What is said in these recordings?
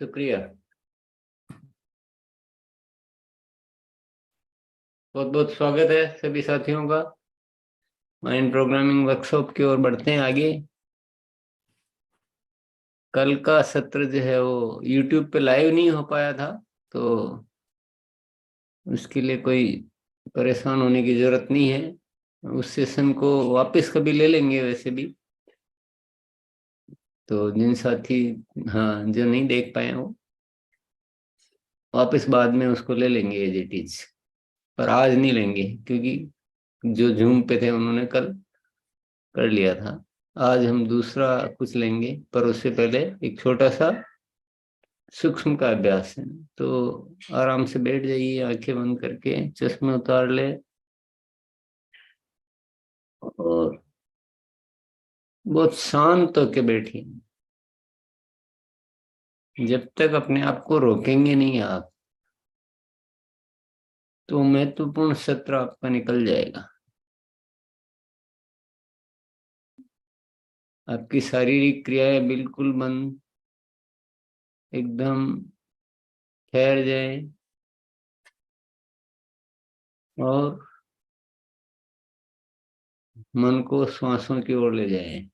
शुक्रिया। बहुत बहुत स्वागत है सभी साथियों का। माइंड प्रोग्रामिंग वर्कशॉप की ओर बढ़ते हैं आगे। कल का सत्र जो है वो YouTube पे लाइव नहीं हो पाया था, तो उसके लिए कोई परेशान होने की जरूरत नहीं है। उस सेशन को वापस कभी ले लेंगे वैसे भी। तो जिन साथी हाँ जो नहीं देख पाए हो वापस बाद में उसको ले लेंगे एज इट इज। पर आज नहीं लेंगे क्योंकि जो जूम पे थे उन्होंने कल कर लिया था। आज हम दूसरा कुछ लेंगे, पर उससे पहले एक छोटा सा सूक्ष्म का अभ्यास है। तो आराम से बैठ जाइए, आंखें बंद करके चश्मे उतार ले और बहुत शांत होके बैठिए। जब तक अपने आप को रोकेंगे नहीं आप, तो महत्वपूर्ण सत्र आपका निकल जाएगा। आपकी शारीरिक क्रियाएं बिल्कुल बंद, एकदम ठहर जाए और मन को श्वासों की ओर ले जाए।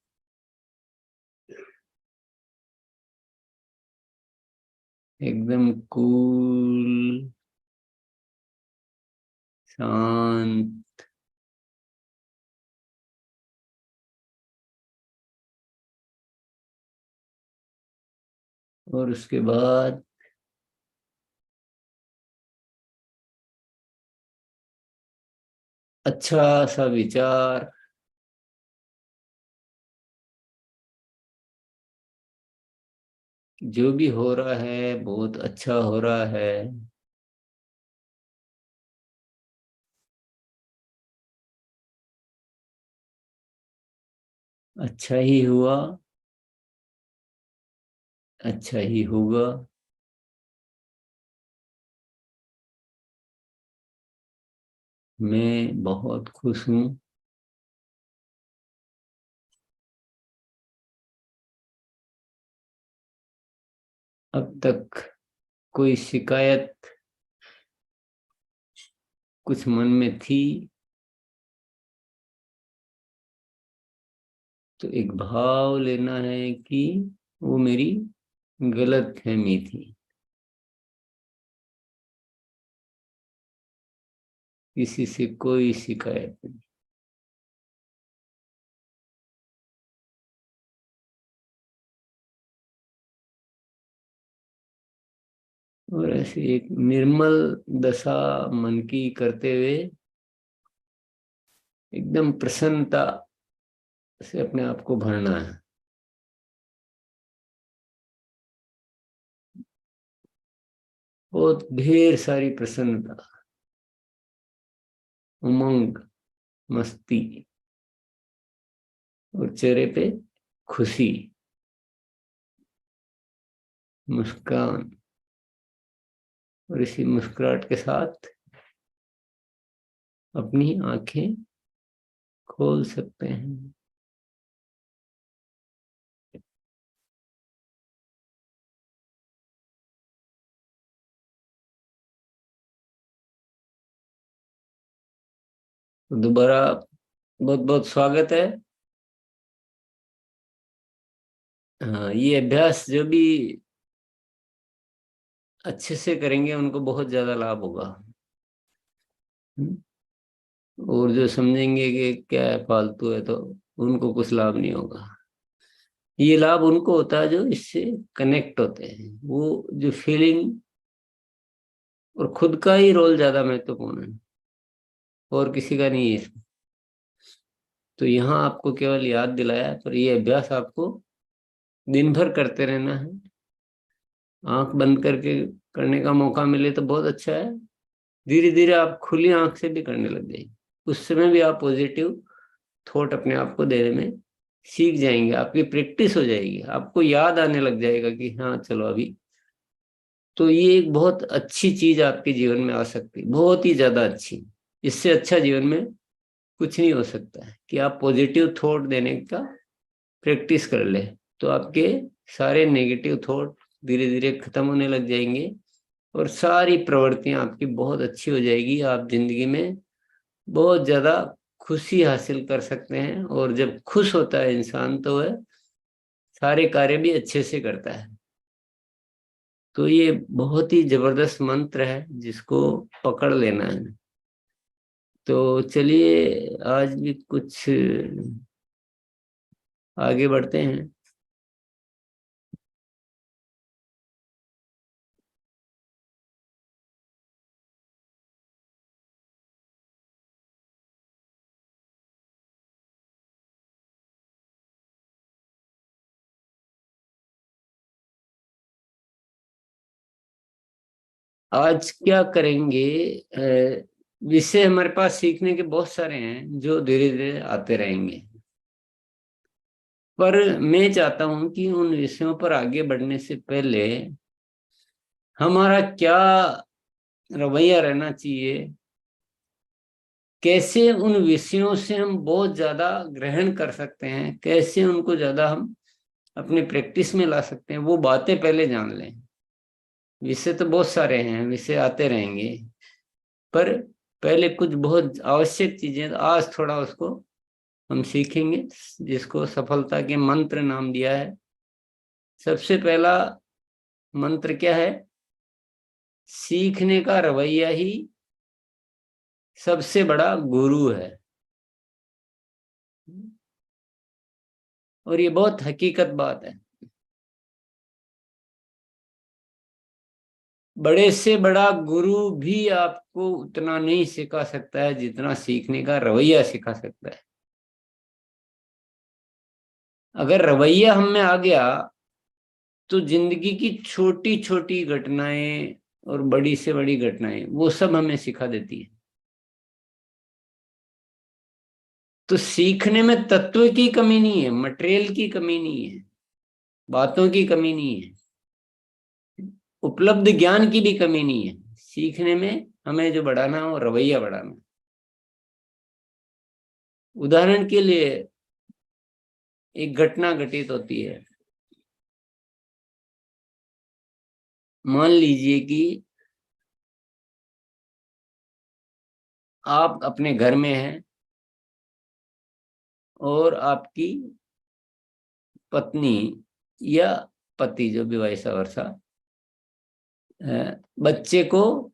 एकदम कूल, शांत। और उसके बाद अच्छा सा विचार, जो भी हो रहा है बहुत अच्छा हो रहा है। अच्छा ही हुआ, अच्छा ही होगा। मैं बहुत खुश हूँ। अब तक कोई शिकायत कुछ मन में थी तो एक भाव लेना है कि वो मेरी गलतफहमी थी। किसी से कोई शिकायत नहीं। और ऐसे एक निर्मल दशा मन की करते हुए एकदम प्रसन्नता से अपने आप को भरना है। बहुत ढेर सारी प्रसन्नता, उमंग, मस्ती और चेहरे पे खुशी, मुस्कान। और इसी मुस्कुराहट के साथ अपनी आंखें खोल सकते हैं। तो दोबारा बहुत बहुत स्वागत है। हाँ, ये अभ्यास जो भी अच्छे से करेंगे उनको बहुत ज्यादा लाभ होगा। और जो समझेंगे कि क्या है फालतू है, तो उनको कुछ लाभ नहीं होगा। ये लाभ उनको होता है जो इससे कनेक्ट होते हैं। वो जो फीलिंग और खुद का ही रोल ज्यादा महत्वपूर्ण है, और किसी का नहीं है इसमें। तो यहाँ आपको केवल याद दिलाया है, पर ये अभ्यास आपको दिन भर करते रहना है। आंख बंद करके करने का मौका मिले तो बहुत अच्छा है। धीरे धीरे आप खुली आंख से भी करने लग जाएंगे। उस समय भी आप पॉजिटिव थॉट अपने आप को देने में सीख जाएंगे। आपकी प्रैक्टिस हो जाएगी, आपको याद आने लग जाएगा कि हाँ चलो अभी। तो ये एक बहुत अच्छी चीज आपके जीवन में आ सकती है, बहुत ही ज्यादा अच्छी। इससे अच्छा जीवन में कुछ नहीं हो सकता है कि आप पॉजिटिव थॉट देने का प्रैक्टिस कर ले। तो आपके सारे नेगेटिव थॉट धीरे धीरे खत्म होने लग जाएंगे और सारी प्रवृत्तियां आपकी बहुत अच्छी हो जाएगी। आप जिंदगी में बहुत ज्यादा खुशी हासिल कर सकते हैं, और जब खुश होता है इंसान तो वह सारे कार्य भी अच्छे से करता है। तो ये बहुत ही जबरदस्त मंत्र है जिसको पकड़ लेना है। तो चलिए आज भी कुछ आगे बढ़ते हैं। आज क्या करेंगे? विषय हमारे पास सीखने के बहुत सारे हैं जो धीरे धीरे आते रहेंगे, पर मैं चाहता हूं कि उन विषयों पर आगे बढ़ने से पहले हमारा क्या रवैया रहना चाहिए, कैसे उन विषयों से हम बहुत ज्यादा ग्रहण कर सकते हैं, कैसे उनको ज्यादा हम अपनी प्रैक्टिस में ला सकते हैं, वो बातें पहले जान लें। विषय तो बहुत सारे हैं, विषय आते रहेंगे, पर पहले कुछ बहुत आवश्यक चीजें आज थोड़ा उसको हम सीखेंगे, जिसको सफलता के मंत्र नाम दिया है। सबसे पहला मंत्र क्या है? सीखने का रवैया ही सबसे बड़ा गुरु है। और ये बहुत हकीकत बात है। बड़े से बड़ा गुरु भी आपको उतना नहीं सिखा सकता है जितना सीखने का रवैया सिखा सकता है। अगर रवैया हम में आ गया तो जिंदगी की छोटी छोटी घटनाएं और बड़ी से बड़ी घटनाएं वो सब हमें सिखा देती है। तो सीखने में तत्व की कमी नहीं है, मटेरियल की कमी नहीं है, बातों की कमी नहीं है, उपलब्ध ज्ञान की भी कमी नहीं है। सीखने में हमें जो बढ़ाना हो रवैया बढ़ाना। उदाहरण के लिए एक घटना घटित होती है। मान लीजिए कि आप अपने घर में हैं और आपकी पत्नी या पति, जो भी वैसा वर्षा, बच्चे को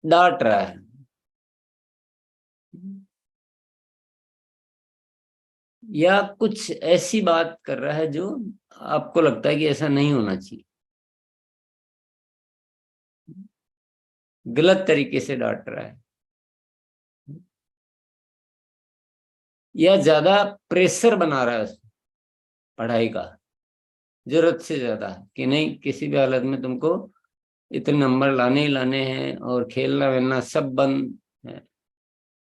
डांट रहा है या कुछ ऐसी बात कर रहा है जो आपको लगता है कि ऐसा नहीं होना चाहिए, गलत तरीके से डांट रहा है, या ज्यादा प्रेशर बना रहा है उसको पढ़ाई का, जरूरत से ज्यादा, कि नहीं किसी भी हालत में तुमको इतने नंबर लाने ही लाने हैं और खेलना वेलना सब बंद है,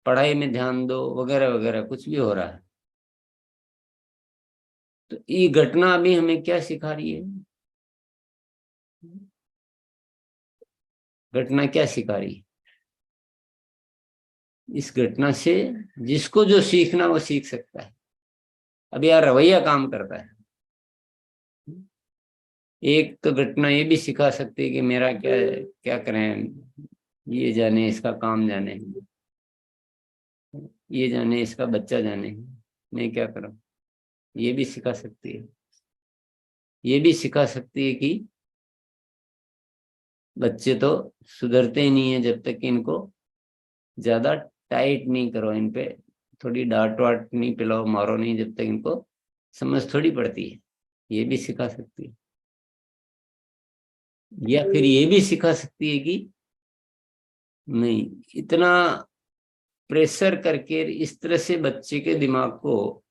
पढ़ाई में ध्यान दो, वगैरह वगैरह कुछ भी हो रहा है। तो ये घटना अभी हमें क्या सिखा रही है? घटना क्या सिखा रही है? इस घटना से जिसको जो सीखना वो सीख सकता है। अब यार रवैया काम करता है। एक तो घटना ये भी सिखा सकती है कि मेरा क्या क्या करें, ये जाने इसका काम जाने, ये जाने इसका बच्चा जाने, मैं क्या करूं। ये भी सिखा सकती है। ये भी सिखा सकती है कि बच्चे तो सुधरते ही नहीं है जब तक कि इनको ज्यादा टाइट नहीं करो, इन पे थोड़ी डांट वाट नहीं पिलाओ, मारो नहीं, जब तक इनको समझ थोड़ी पड़ती है। ये भी सिखा सकती है। या फिर ये भी सिखा सकती है कि नहीं, इतना प्रेशर करके इस तरह से बच्चे के दिमाग को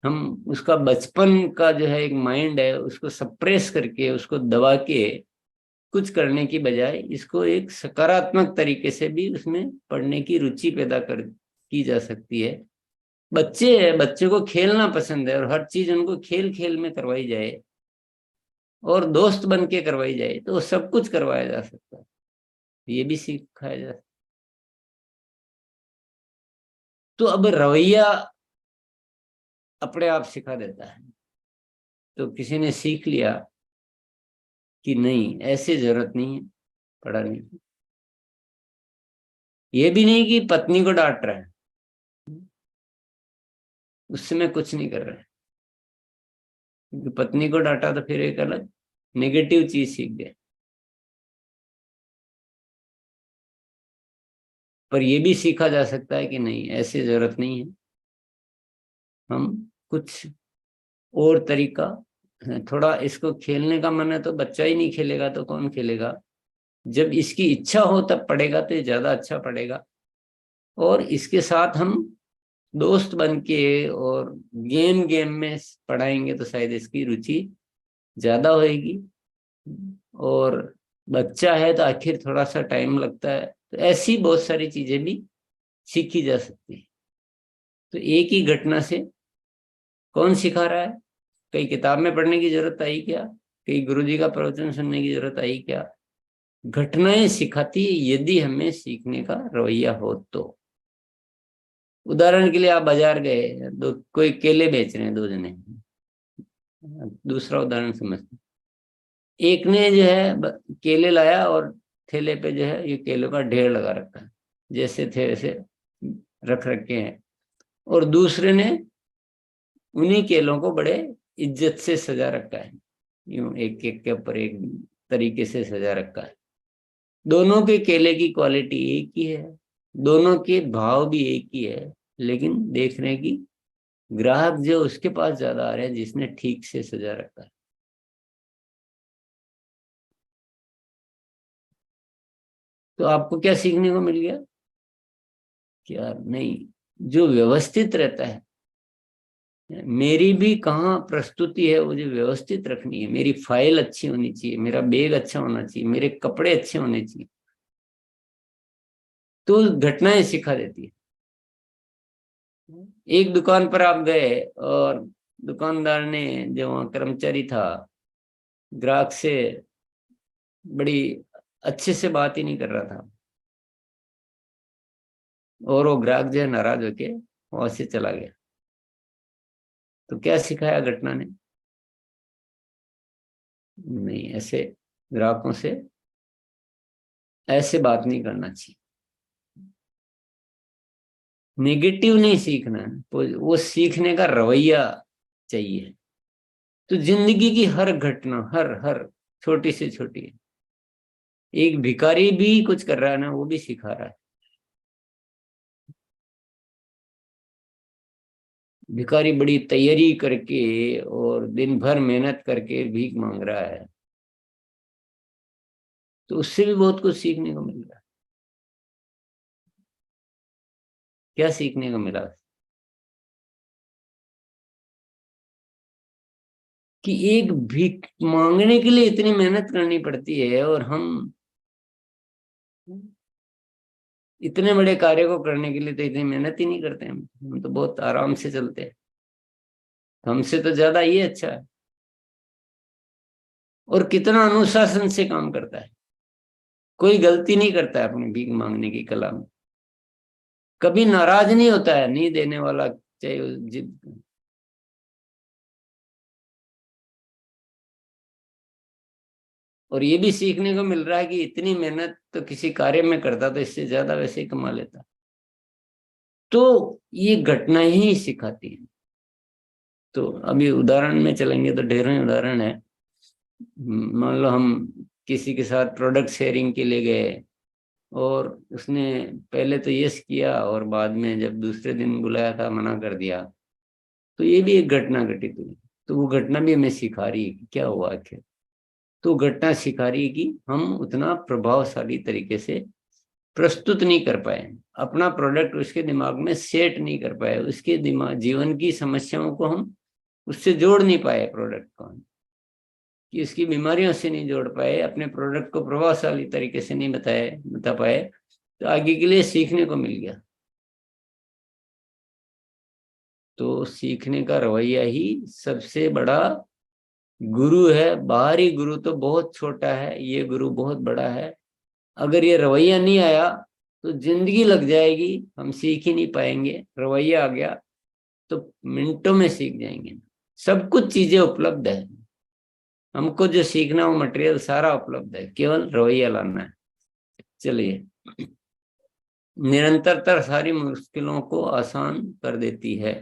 हम, उसका बचपन का जो है एक माइंड है उसको सप्रेस करके, उसको दबा के कुछ करने की बजाय इसको एक सकारात्मक तरीके से भी उसमें पढ़ने की रुचि पैदा कर की जा सकती है। बच्चे है, बच्चे को खेलना पसंद है और हर चीज उनको खेल खेल में करवाई जाए और दोस्त बन के करवाई जाए तो सब कुछ करवाया जा सकता है। ये भी सिखाया जा सकता। तो अब रवैया अपने आप सिखा देता है। तो किसी ने सीख लिया कि नहीं ऐसे जरूरत नहीं है पढ़ाने की। ये भी नहीं कि पत्नी को डांट रहा है, उससे मैं कुछ नहीं कर रहा है, क्योंकि पत्नी को डांटा तो फिर एक अलग नेगेटिव चीज सीख गए। पर ये भी सीखा जा सकता है कि नहीं ऐसी जरूरत नहीं है, हम कुछ और तरीका, थोड़ा इसको खेलने का मन है तो बच्चा ही नहीं खेलेगा तो कौन खेलेगा। जब इसकी इच्छा हो तब पढ़ेगा तो ये ज्यादा अच्छा पढ़ेगा। और इसके साथ हम दोस्त बन के और गेम गेम में पढ़ाएंगे तो शायद इसकी रुचि ज्यादा होएगी। और बच्चा है तो आखिर थोड़ा सा टाइम लगता है, तो ऐसी बहुत सारी चीजें भी सीखी जा सकती है। तो एक ही घटना से कौन सिखा रहा है, कई किताब में पढ़ने की जरूरत आई क्या, कई गुरुजी का प्रवचन सुनने की जरूरत आई क्या। घटनाएं सिखाती है यदि हमें सीखने का रवैया हो तो। उदाहरण के लिए आप बाजार गए, दो कोई केले बेच रहे हैं दो जने, दूसरा उदाहरण समझते हैं। एक ने जो है केले लाया और ठेले पे जो है ये केलों का ढेर लगा रखा है, जैसे थे वैसे रख रखे हैं। और दूसरे ने उन्हीं केलों को बड़े इज्जत से सजा रखा है, यूं एक एक के ऊपर एक तरीके से सजा रखा है। दोनों के केले की क्वालिटी एक ही है, दोनों के भाव भी एक ही है, लेकिन देखने की ग्राहक जो उसके पास ज्यादा आ रहे हैं जिसने ठीक से सजा रखा है। तो आपको क्या सीखने को मिल गया कि यार नहीं, जो व्यवस्थित रहता है, मेरी भी कहाँ प्रस्तुति है वो जो व्यवस्थित रखनी है, मेरी फाइल अच्छी होनी चाहिए, मेरा बैग अच्छा होना चाहिए, मेरे कपड़े अच्छे होने चाहिए। तो घटनाएं सिखा देती है। एक दुकान पर आप गए और दुकानदार ने, जो वहाँ कर्मचारी था, ग्राहक से बड़ी अच्छे से बात ही नहीं कर रहा था, और वो ग्राहक जो है नाराज होके वहां से चला गया। तो क्या सिखाया घटना ने, नहीं ऐसे ग्राहकों से ऐसे बात नहीं करना चाहिए। नेगेटिव नहीं सीखना है, वो सीखने का रवैया चाहिए। तो जिंदगी की हर घटना, हर हर छोटी से छोटी, एक भिखारी भी कुछ कर रहा है ना, वो भी सिखा रहा है। भिखारी बड़ी तैयारी करके और दिन भर मेहनत करके भीख मांग रहा है, तो उससे भी बहुत कुछ सीखने को मिल रहा है। क्या सीखने को मिला कि एक भीख मांगने के लिए इतनी मेहनत करनी पड़ती है, और हम इतने बड़े कार्य को करने के लिए तो इतनी मेहनत ही नहीं करते। हम तो बहुत आराम से चलते हैं, हमसे तो ज्यादा ये अच्छा है। और कितना अनुशासन से काम करता है, कोई गलती नहीं करता है अपनी भीख मांगने की कला में, कभी नाराज नहीं होता है, नहीं देने वाला चाहे जिद। और ये भी सीखने को मिल रहा है कि इतनी मेहनत तो किसी कार्य में करता तो इससे ज्यादा वैसे ही कमा लेता। तो ये घटना ही सिखाती है। तो अभी उदाहरण में चलेंगे तो ढेरों ही उदाहरण है। मान लो हम किसी के साथ प्रोडक्ट शेयरिंग के लिए गए, और उसने पहले तो यस किया और बाद में जब दूसरे दिन बुलाया था मना कर दिया, तो ये भी एक घटना घटित हुई। तो वो घटना भी हमें सिखा रही है कि क्या हुआ आखिर। तो घटना सिखा रही है कि हम उतना प्रभावशाली तरीके से प्रस्तुत नहीं कर पाए, अपना प्रोडक्ट उसके दिमाग में सेट नहीं कर पाए, उसके दिमाग जीवन की समस्याओं को हम उससे जोड़ नहीं पाए, प्रोडक्ट को कि उसकी बीमारियों से नहीं जोड़ पाए, अपने प्रोडक्ट को प्रभावशाली तरीके से नहीं बता पाए, तो आगे के लिए सीखने को मिल गया। तो सीखने का रवैया ही सबसे बड़ा गुरु है। बाहरी गुरु तो बहुत छोटा है, ये गुरु बहुत बड़ा है। अगर ये रवैया नहीं आया तो जिंदगी लग जाएगी, हम सीख ही नहीं पाएंगे। रवैया आ गया तो मिनटों में सीख जाएंगे, सब कुछ चीजें उपलब्ध है, हमको जो सीखना वो मटेरियल सारा उपलब्ध है, केवल रवैया लाना है। चलिए, निरंतरता सारी मुश्किलों को आसान कर देती है।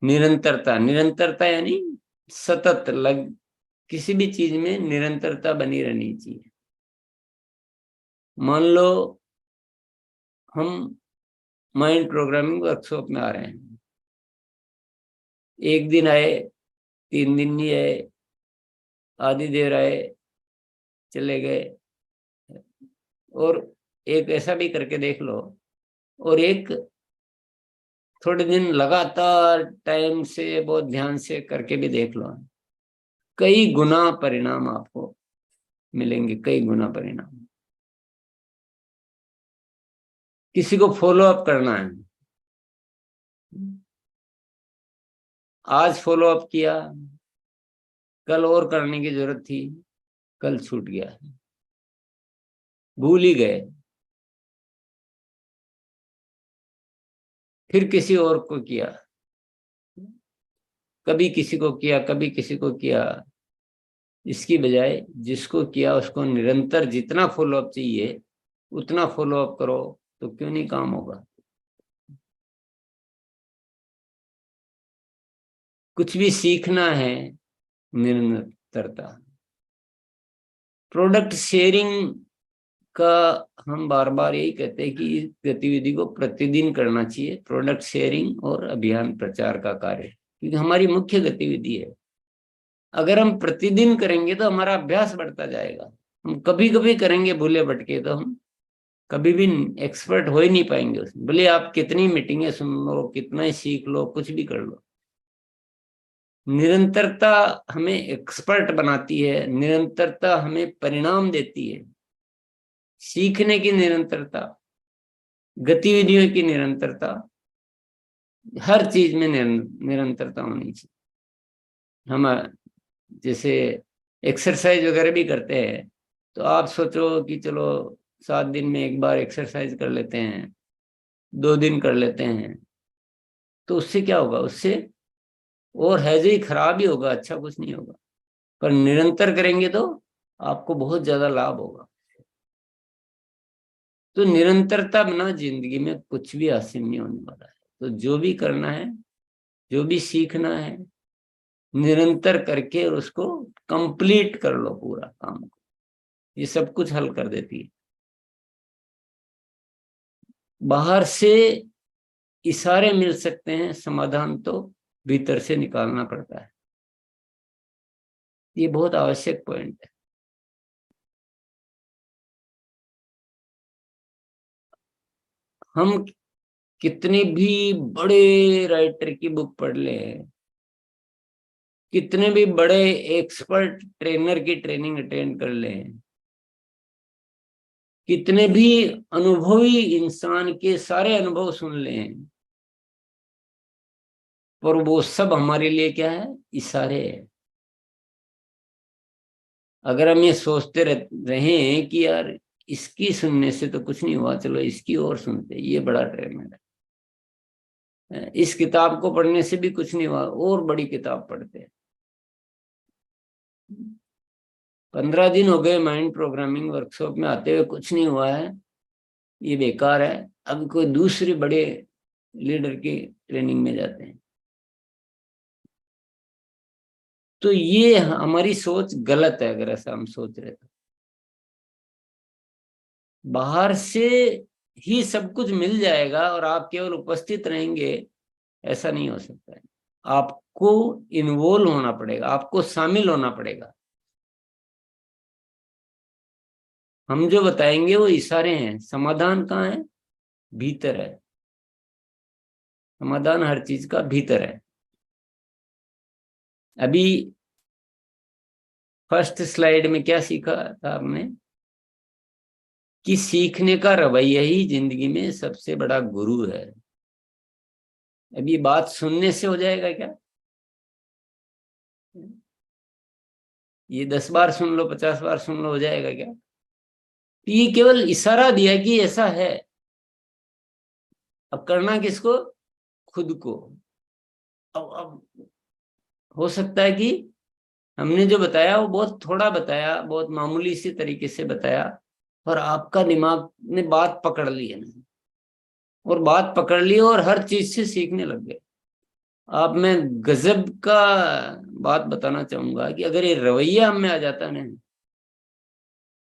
निरंतरता, निरंतरता यानी सतत किसी भी चीज में निरंतरता बनी रहनी चाहिए। मान लो हम माइंड प्रोग्रामिंग वर्कशॉप में आ रहे हैं, एक दिन आए, 3 दिन नहीं आए, आधी देर आए, चले गए, और एक ऐसा भी करके देख लो, और एक थोड़े दिन लगातार टाइम से बहुत ध्यान से करके भी देख लो, कई गुना परिणाम आपको मिलेंगे, कई गुना परिणाम। किसी को फॉलो अप करना है, आज फॉलो अप किया, कल और करने की जरूरत थी, कल छूट गया, भूल ही गए, फिर किसी और को किया, कभी किसी को किया, कभी किसी को किया। इसकी बजाय जिसको किया उसको निरंतर जितना फॉलो अप चाहिए उतना फॉलो अप करो, तो क्यों नहीं काम होगा। कुछ भी सीखना है, निरंतरता। प्रोडक्ट शेयरिंग का हम बार बार यही कहते हैं कि इस गतिविधि को प्रतिदिन करना चाहिए, प्रोडक्ट शेयरिंग और अभियान प्रचार का कार्य, क्योंकि हमारी मुख्य गतिविधि है। अगर हम प्रतिदिन करेंगे तो हमारा अभ्यास बढ़ता जाएगा। हम कभी कभी करेंगे भूले भटके तो हम कभी भी एक्सपर्ट हो ही नहीं पाएंगे उसमें, भले आप कितनी मीटिंगें सुन लो, कितना ही सीख लो, कुछ भी कर लो। निरंतरता हमें एक्सपर्ट बनाती है, निरंतरता हमें परिणाम देती है। सीखने की निरंतरता, गतिविधियों की निरंतरता, हर चीज में निरंतरता होनी चाहिए। हम जैसे एक्सरसाइज वगैरह भी करते हैं, तो आप सोचो कि चलो 7 दिन में एक बार एक्सरसाइज कर लेते हैं, 2 दिन कर लेते हैं, तो उससे क्या होगा, उससे और हैज ही खराब ही होगा, अच्छा कुछ नहीं होगा। पर निरंतर करेंगे तो आपको बहुत ज्यादा लाभ होगा। तो निरंतरता बिना जिंदगी में कुछ भी हासिल नहीं होने वाला है। तो जो भी करना है, जो भी सीखना है, निरंतर करके और उसको कंप्लीट कर लो पूरा काम को, ये सब कुछ हल कर देती है। बाहर से इशारे मिल सकते हैं, समाधान तो भीतर से निकालना पड़ता है। ये बहुत आवश्यक पॉइंट है। हम कितने भी बड़े राइटर की बुक पढ़ ले, कितने भी बड़े एक्सपर्ट ट्रेनर की ट्रेनिंग अटेंड कर लें, कितने भी अनुभवी इंसान के सारे अनुभव सुन लें, पर वो सब हमारे लिए क्या है, इशारे है। अगर हम ये सोचते रहे कि यार इसकी सुनने से तो कुछ नहीं हुआ, चलो इसकी और सुनते, ये बड़ा ट्रेनर है, इस किताब को पढ़ने से भी कुछ नहीं हुआ, और बड़ी किताब पढ़ते हैं। 15 दिन हो गए माइंड प्रोग्रामिंग वर्कशॉप में आते हुए, कुछ नहीं हुआ है, ये बेकार है, अब कोई दूसरे बड़े लीडर की ट्रेनिंग में जाते हैं। तो ये हमारी सोच गलत है, अगर ऐसा हम सोच रहे तो। बाहर से ही सब कुछ मिल जाएगा और आप केवल उपस्थित रहेंगे, ऐसा नहीं हो सकता है। आपको इन्वॉल्व होना पड़ेगा, आपको शामिल होना पड़ेगा। हम जो बताएंगे वो इशारे हैं, समाधान कहाँ है, भीतर है। समाधान हर चीज का भीतर है। अभी फर्स्ट स्लाइड में क्या सीखा था आपने, कि सीखने का रवैया ही जिंदगी में सबसे बड़ा गुरु है। अभी बात सुनने से हो जाएगा क्या, ये 10 बार सुन लो, 50 बार सुन लो, हो जाएगा क्या। ये केवल इशारा दिया कि ऐसा है, अब करना किसको, खुद को। अब हो सकता है कि हमने जो बताया वो बहुत थोड़ा बताया, बहुत मामूली सी तरीके से बताया, पर आपका दिमाग ने बात पकड़ ली है ना, और बात पकड़ ली और हर चीज से सीखने लग गए आप। मैं गजब का बात बताना चाहूंगा कि अगर ये रवैया हम में आ जाता ना,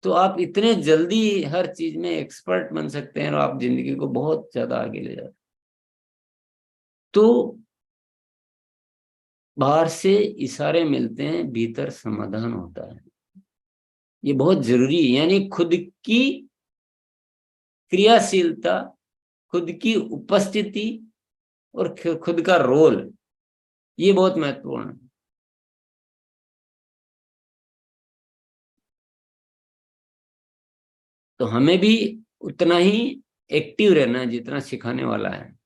तो आप इतने जल्दी हर चीज में एक्सपर्ट बन सकते हैं और आप जिंदगी को बहुत ज्यादा आगे ले जाते। तो बाहर से इशारे मिलते हैं, भीतर समाधान होता है। ये बहुत जरूरी है, यानी खुद की क्रियाशीलता, खुद की उपस्थिति और खुद का रोल, ये बहुत महत्वपूर्ण है। तो हमें भी उतना ही एक्टिव रहना है जितना सिखाने वाला है।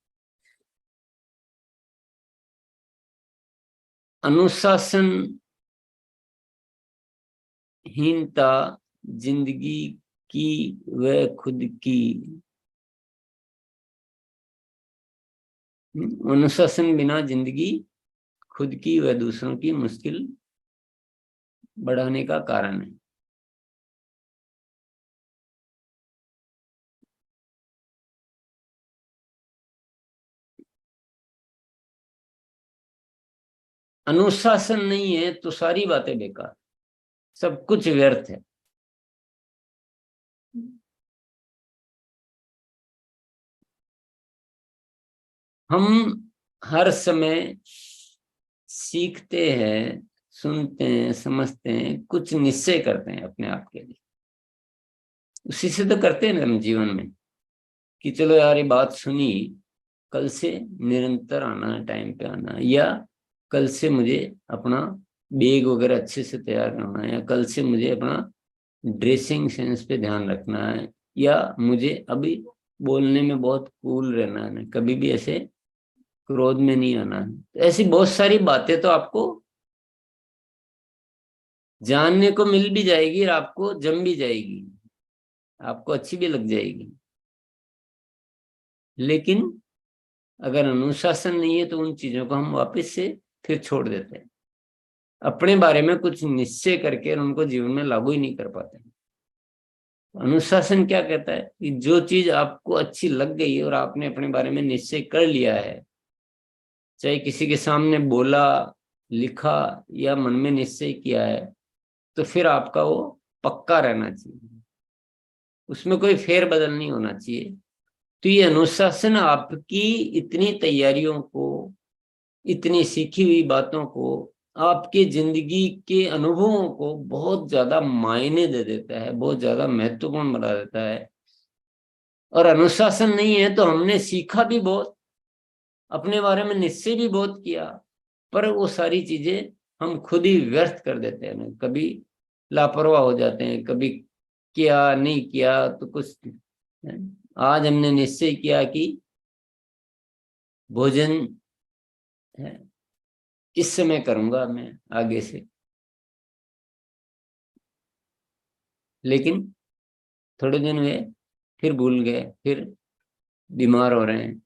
अनुशासन हीनता जिंदगी की व खुद की, अनुशासन बिना जिंदगी खुद की व दूसरों की मुश्किल बढ़ाने का कारण है। अनुशासन नहीं है तो सारी बातें बेकार, सब कुछ व्यर्थ है। हम हर समय सीखते हैं, सुनते हैं, समझते हैं, कुछ निश्चय करते हैं अपने आप के लिए, उसी से तो करते हैं ना हम जीवन में, कि चलो यार ये बात सुनी, कल से निरंतर आना है, टाइम पे आना है, या कल से मुझे अपना बैग वगैरह अच्छे से तैयार करना है, या कल से मुझे अपना ड्रेसिंग सेंस पे ध्यान रखना है, या मुझे अभी बोलने में बहुत कूल रहना है, कभी भी ऐसे क्रोध में नहीं आना है। तो ऐसी बहुत सारी बातें तो आपको जानने को मिल भी जाएगी और आपको जम भी जाएगी, आपको अच्छी भी लग जाएगी। लेकिन अगर अनुशासन नहीं है तो उन चीजों को हम वापस से फिर छोड़ देते हैं, अपने बारे में कुछ निश्चय करके और उनको जीवन में लागू ही नहीं कर पाते। अनुशासन क्या कहता है कि जो चीज आपको अच्छी लग गई और आपने अपने बारे में निश्चय कर लिया है, चाहे किसी के सामने बोला, लिखा या मन में निश्चय किया है, तो फिर आपका वो पक्का रहना चाहिए, उसमें कोई फेर बदल नहीं होना चाहिए। तो ये अनुशासन आपकी इतनी तैयारियों को, इतनी सीखी हुई बातों को, आपके जिंदगी के अनुभवों को बहुत ज्यादा मायने दे देता है, बहुत ज्यादा महत्वपूर्ण बना देता है। और अनुशासन नहीं है तो हमने सीखा भी बहुत, अपने बारे में निश्चय भी बहुत किया, पर वो सारी चीजें हम खुद ही व्यर्थ कर देते हैं, कभी लापरवाह हो जाते हैं, कभी किया नहीं किया तो कुछ। आज हमने निश्चय किया कि भोजन है इस समय करूंगा मैं आगे से, लेकिन थोड़े दिन हुए फिर भूल गए, फिर बीमार हो रहे हैं।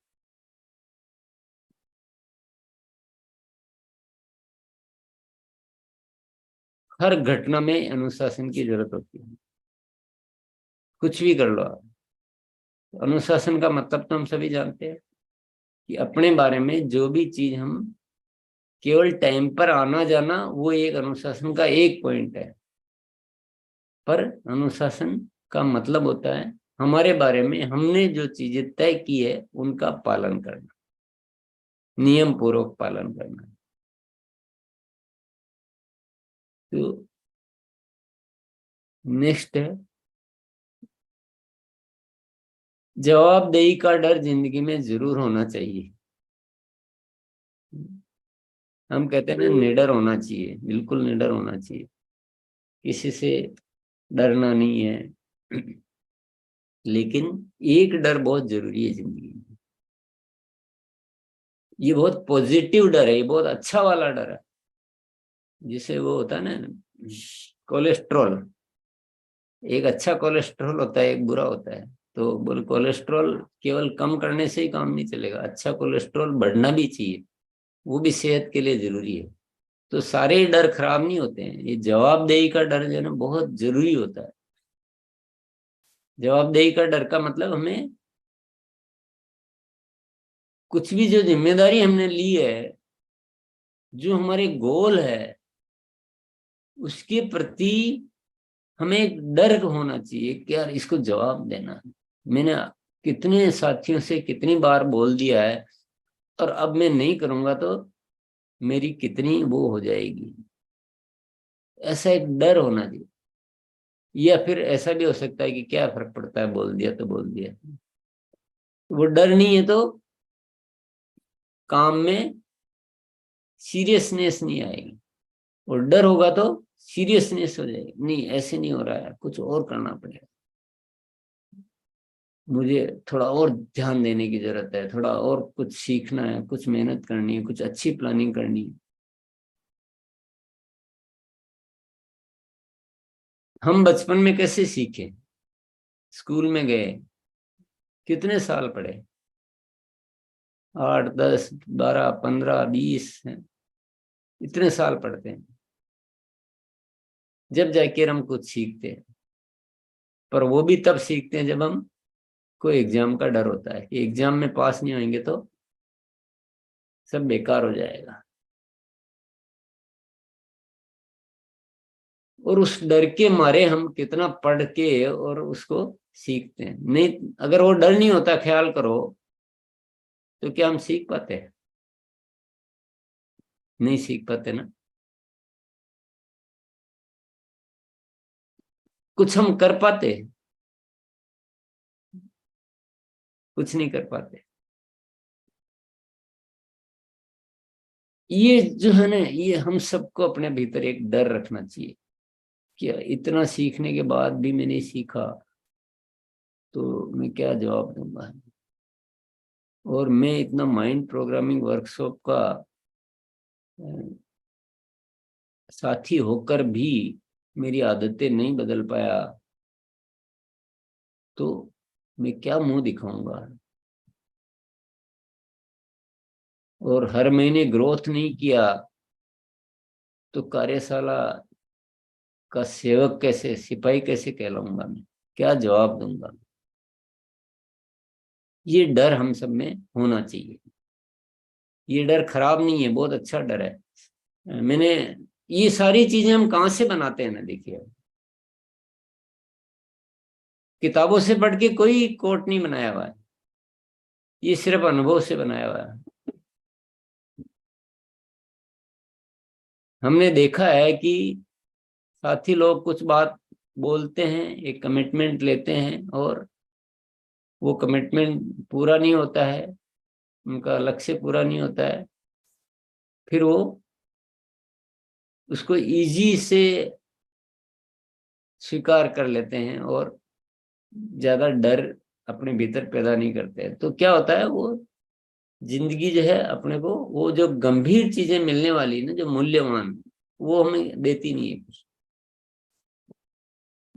हर घटना में अनुशासन की जरूरत होती है, कुछ भी कर लो आप। अनुशासन का मतलब तो हम सभी जानते हैं कि अपने बारे में जो भी चीज हम केवल टाइम पर आना जाना, वो एक अनुशासन का एक पॉइंट है। पर अनुशासन का मतलब होता है हमारे बारे में हमने जो चीजें तय की है उनका पालन करना, नियम पूर्वक पालन करना। तो नेक्स्ट है, जवाबदेही का डर जिंदगी में जरूर होना चाहिए। हम कहते हैं ना, निडर होना चाहिए, बिल्कुल निडर होना चाहिए, किसी से डरना नहीं है। लेकिन एक डर बहुत जरूरी है जिंदगी में, ये बहुत पॉजिटिव डर है, ये बहुत अच्छा वाला डर है। जिसे वो होता है ना, कोलेस्ट्रॉल, एक अच्छा कोलेस्ट्रॉल होता है, एक बुरा होता है। तो बोले कोलेस्ट्रॉल केवल कम करने से ही काम नहीं चलेगा, अच्छा कोलेस्ट्रॉल बढ़ना भी चाहिए, वो भी सेहत के लिए जरूरी है। तो सारे ही डर खराब नहीं होते हैं, ये जवाबदेही का डर जो है ना बहुत जरूरी होता है। जवाबदेही का डर का मतलब हमें कुछ भी जो जिम्मेदारी हमने ली है, जो हमारे गोल है, उसके प्रति हमें एक डर होना चाहिए कि यार इसको जवाब देना है। मैंने कितने साथियों से कितनी बार बोल दिया है, और अब मैं नहीं करूंगा तो मेरी कितनी वो हो जाएगी, ऐसा एक डर होना चाहिए। या फिर ऐसा भी हो सकता है कि क्या फर्क पड़ता है, बोल दिया तो बोल दिया। वो डर नहीं है तो काम में सीरियसनेस नहीं आएगी, और डर होगा तो सीरियसनेस हो जाएगी, नहीं ऐसे नहीं हो रहा है, कुछ और करना पड़ेगा, मुझे थोड़ा और ध्यान देने की जरूरत है, थोड़ा और कुछ सीखना है, कुछ मेहनत करनी है, कुछ अच्छी प्लानिंग करनी है। हम बचपन में कैसे सीखे, स्कूल में गए, कितने साल पढ़े, 8 10 12 15 20 हैं, इतने साल पढ़ते हैं, जब जाके हम कुछ सीखते हैं। पर वो भी तब सीखते हैं जब हम कोई एग्जाम का डर होता है कि एग्जाम में पास नहीं होंगे तो सब बेकार हो जाएगा, और उस डर के मारे हम कितना पढ़ के और उसको सीखते हैं। नहीं, अगर वो डर नहीं होता, ख्याल करो, तो क्या हम सीख पाते हैं? नहीं सीख पाते ना। कुछ हम कर पाते, कुछ नहीं कर पाते। ये जो है ना, ये हम सबको अपने भीतर एक डर रखना चाहिए कि इतना सीखने के बाद भी मैं नहीं सीखा तो मैं क्या जवाब दूंगा। और मैं इतना माइंड प्रोग्रामिंग वर्कशॉप का अ, साथी होकर भी मेरी आदतें नहीं बदल पाया, तो मैं क्या मुंह दिखाऊंगा। और हर महीने ग्रोथ नहीं किया तो कार्यशाला का सेवक कैसे, सिपाही कैसे कहलाऊंगा मैं, क्या जवाब दूंगा। ये डर हम सब में होना चाहिए। ये डर खराब नहीं है, बहुत अच्छा डर है। मैंने ये सारी चीजें हम कहाँ से बनाते हैं ना, देखिए, किताबों से पढ़ के कोई कोट नहीं बनाया हुआ है, ये सिर्फ अनुभव से बनाया हुआ है। हमने देखा है कि साथी लोग कुछ बात बोलते हैं, एक कमिटमेंट लेते हैं, और वो कमिटमेंट पूरा नहीं होता है, उनका लक्ष्य पूरा नहीं होता है, फिर वो उसको इजी से स्वीकार कर लेते हैं और ज्यादा डर अपने भीतर पैदा नहीं करते हैं। तो क्या होता है, वो जिंदगी जो है अपने को वो जो गंभीर चीजें मिलने वाली ना, जो मूल्यवान, वो हमें देती नहीं है कुछ।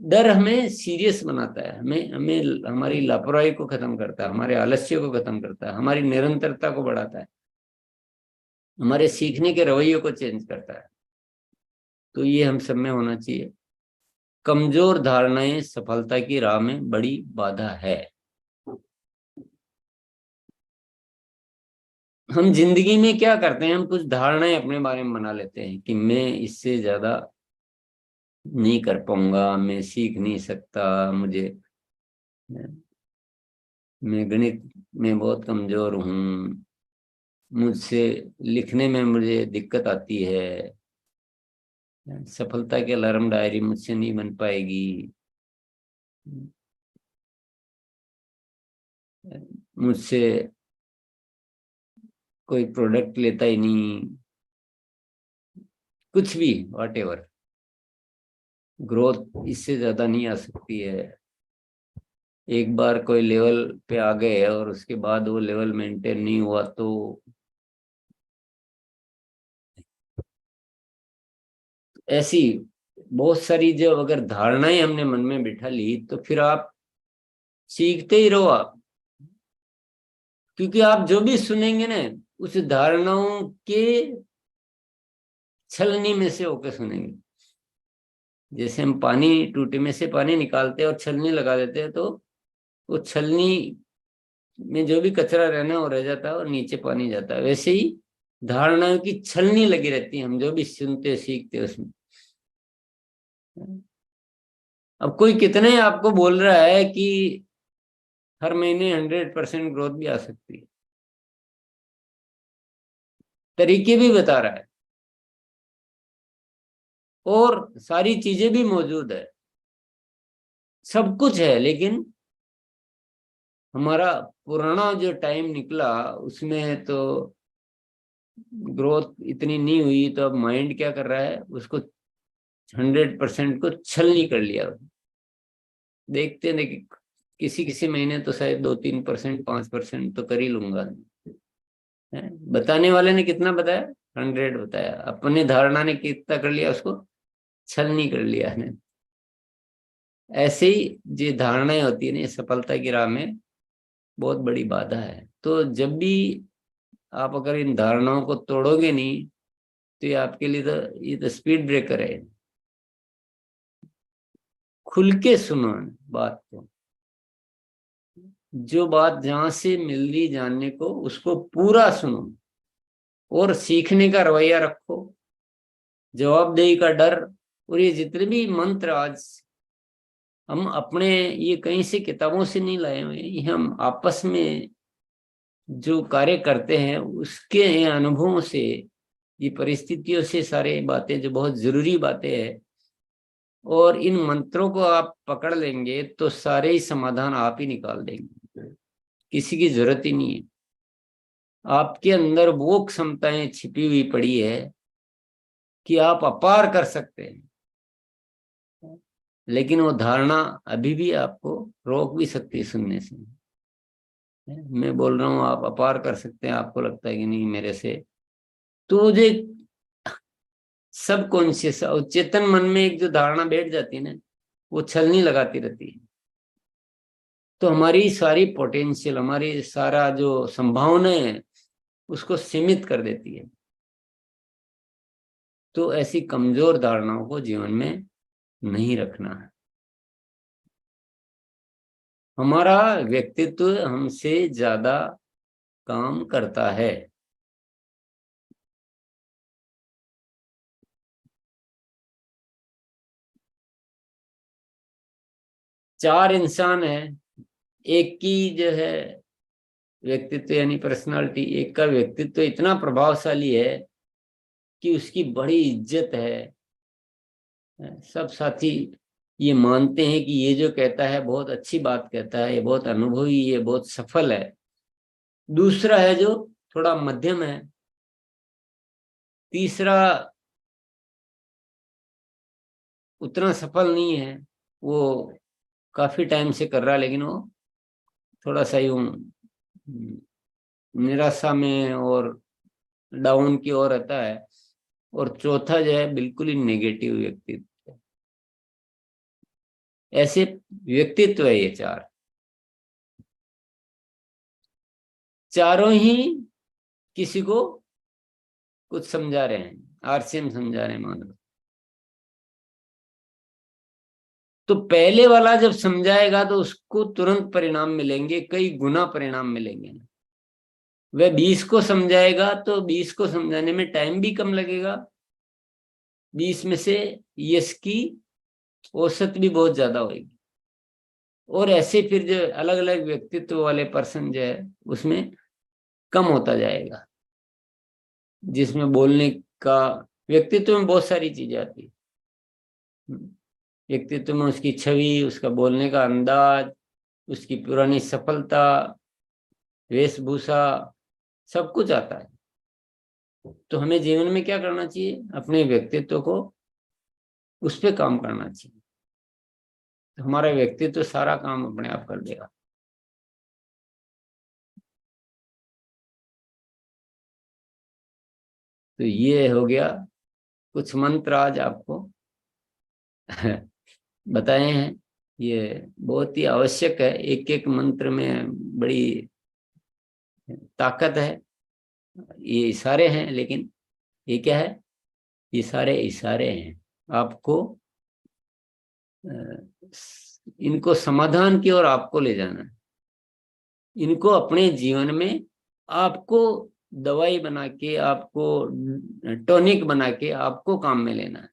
डर हमें सीरियस बनाता है, हमें हमें हमारी लापरवाही को खत्म करता है, हमारे आलस्य को खत्म करता है, हमारी निरंतरता को बढ़ाता है, हमारे सीखने के रवैये को चेंज करता है। तो ये हम सब में होना चाहिए। कमजोर धारणाएं सफलता की राह में बड़ी बाधा है। हम जिंदगी में क्या करते हैं, हम कुछ धारणाएं अपने बारे में बना लेते हैं कि मैं इससे ज्यादा नहीं कर पाऊंगा, मैं सीख नहीं सकता, मुझे, मैं गणित में बहुत कमजोर हूँ, मुझसे लिखने में मुझे दिक्कत आती है, सफलता की अलार्म डायरी मुझसे नहीं बन पाएगी, मुझसे कोई प्रोडक्ट लेता ही नहीं, कुछ भी, वॉट एवर, ग्रोथ इससे ज्यादा नहीं आ सकती है। एक बार कोई लेवल पे आ गए और उसके बाद वो लेवल मेंटेन नहीं हुआ तो ऐसी बहुत सारी जो अगर धारणाएं हमने मन में बिठा ली, तो फिर आप सीखते ही रहो आप, क्योंकि आप जो भी सुनेंगे ना उस धारणाओं के छलनी में से होकर सुनेंगे। जैसे हम पानी, टूटी में से पानी निकालते हैं और छलनी लगा देते हैं, तो वो छलनी में जो भी कचरा रहना वो रह जाता है और नीचे पानी जाता है। वैसे ही धारणाओं की छलनी लगी रहती है, हम जो भी सुनते सीखते उसमें। अब कोई कितने आपको बोल रहा है कि हर महीने 100% ग्रोथ भी आ सकती है, तरीके भी बता रहा है और सारी चीजें भी मौजूद है, सब कुछ है। लेकिन हमारा पुराना जो टाइम निकला उसमें तो ग्रोथ इतनी नहीं हुई, तो अब माइंड क्या कर रहा है, उसको 100% को छलनी कर लिया। देखते हैं, देखिए किसी किसी महीने तो शायद 2-3%, 5% तो कर ही लूंगा। है? बताने वाले ने कितना बताया? 100 बताया। अपने धारणा ने कितना कर लिया, उसको छलनी कर लिया है। ऐसे ही जो धारणाएं होती है ना, ये सफलता की राह में बहुत बड़ी बाधा है। तो जब भी आप अगर इन धारणाओं को तोड़ोगे नहीं, तो ये आपके लिए तो ये तो स्पीड ब्रेकर है। खुल के सुनो बात को, जो बात जहां से मिल रही जानने को उसको पूरा सुनो और सीखने का रवैया रखो, जवाबदेही का डर। और ये जितने भी मंत्र आज हम अपने, ये कहीं से किताबों से नहीं लाए हुए, ये हम आपस में जो कार्य करते हैं उसके अनुभवों से, ये परिस्थितियों से सारे बातें जो बहुत जरूरी बातें हैं। और इन मंत्रों को आप पकड़ लेंगे तो सारे ही समाधान आप ही निकाल देंगे, किसी की जरूरत ही नहीं है। आपके अंदर वो क्षमताएं छिपी हुई पड़ी है कि आप अपार कर सकते हैं। लेकिन वो धारणा अभी भी आपको रोक भी सकती है सुनने से। मैं बोल रहा हूँ आप अपार कर सकते हैं, आपको लगता है कि नहीं मेरे से, तो जो सब कॉन्शियस और चेतन मन में एक जो धारणा बैठ जाती है ना, वो छलनी लगाती रहती है। तो हमारी सारी पोटेंशियल, हमारी सारा जो संभावनाएं है उसको सीमित कर देती है। तो ऐसी कमजोर धारणाओं को जीवन में नहीं रखना है। हमारा व्यक्तित्व हमसे ज्यादा काम करता है। चार इंसान है, एक की जो है व्यक्तित्व यानी पर्सनालिटी, एक का व्यक्तित्व इतना प्रभावशाली है कि उसकी बड़ी इज्जत है। सब साथी ये मानते हैं कि ये जो कहता है बहुत अच्छी बात कहता है, ये बहुत अनुभवी, ये बहुत सफल है। दूसरा है जो थोड़ा मध्यम है। तीसरा उतना सफल नहीं है, वो काफी टाइम से कर रहा है लेकिन वो थोड़ा सा यूं निराशा में और डाउन की ओर रहता है। और चौथा जो है बिल्कुल ही नेगेटिव व्यक्तित्व। ऐसे व्यक्तित्व है ये चार, चारों ही किसी को कुछ समझा रहे हैं, आरसीएम समझा रहे हैं मान लो। तो पहले वाला जब समझाएगा तो उसको तुरंत परिणाम मिलेंगे, कई गुना परिणाम मिलेंगे। वह 20 को समझाएगा तो 20 को समझाने में टाइम भी कम लगेगा, 20 में से यश की औसत भी बहुत ज्यादा होगी। और ऐसे फिर जो अलग अलग व्यक्तित्व वाले पर्सन जो है उसमें कम होता जाएगा, जिसमें बोलने का, व्यक्तित्व में बहुत सारी चीजें आती है। व्यक्तित्व में उसकी छवि, उसका बोलने का अंदाज, उसकी पुरानी सफलता, वेशभूषा, सब कुछ आता है। तो हमें जीवन में क्या करना चाहिए, अपने व्यक्तित्व को उस पर काम करना चाहिए, तो हमारा व्यक्तित्व सारा काम अपने आप कर देगा। तो ये हो गया कुछ मंत्र आज आपको बताए हैं। ये बहुत ही आवश्यक है। एक एक मंत्र में बड़ी ताकत है। ये इशारे हैं, लेकिन ये क्या है? ये सारे इशारे हैं। आपको इनको समाधान की ओर आपको ले जाना है। इनको अपने जीवन में आपको दवाई बना के, आपको टॉनिक बना के आपको काम में लेना है।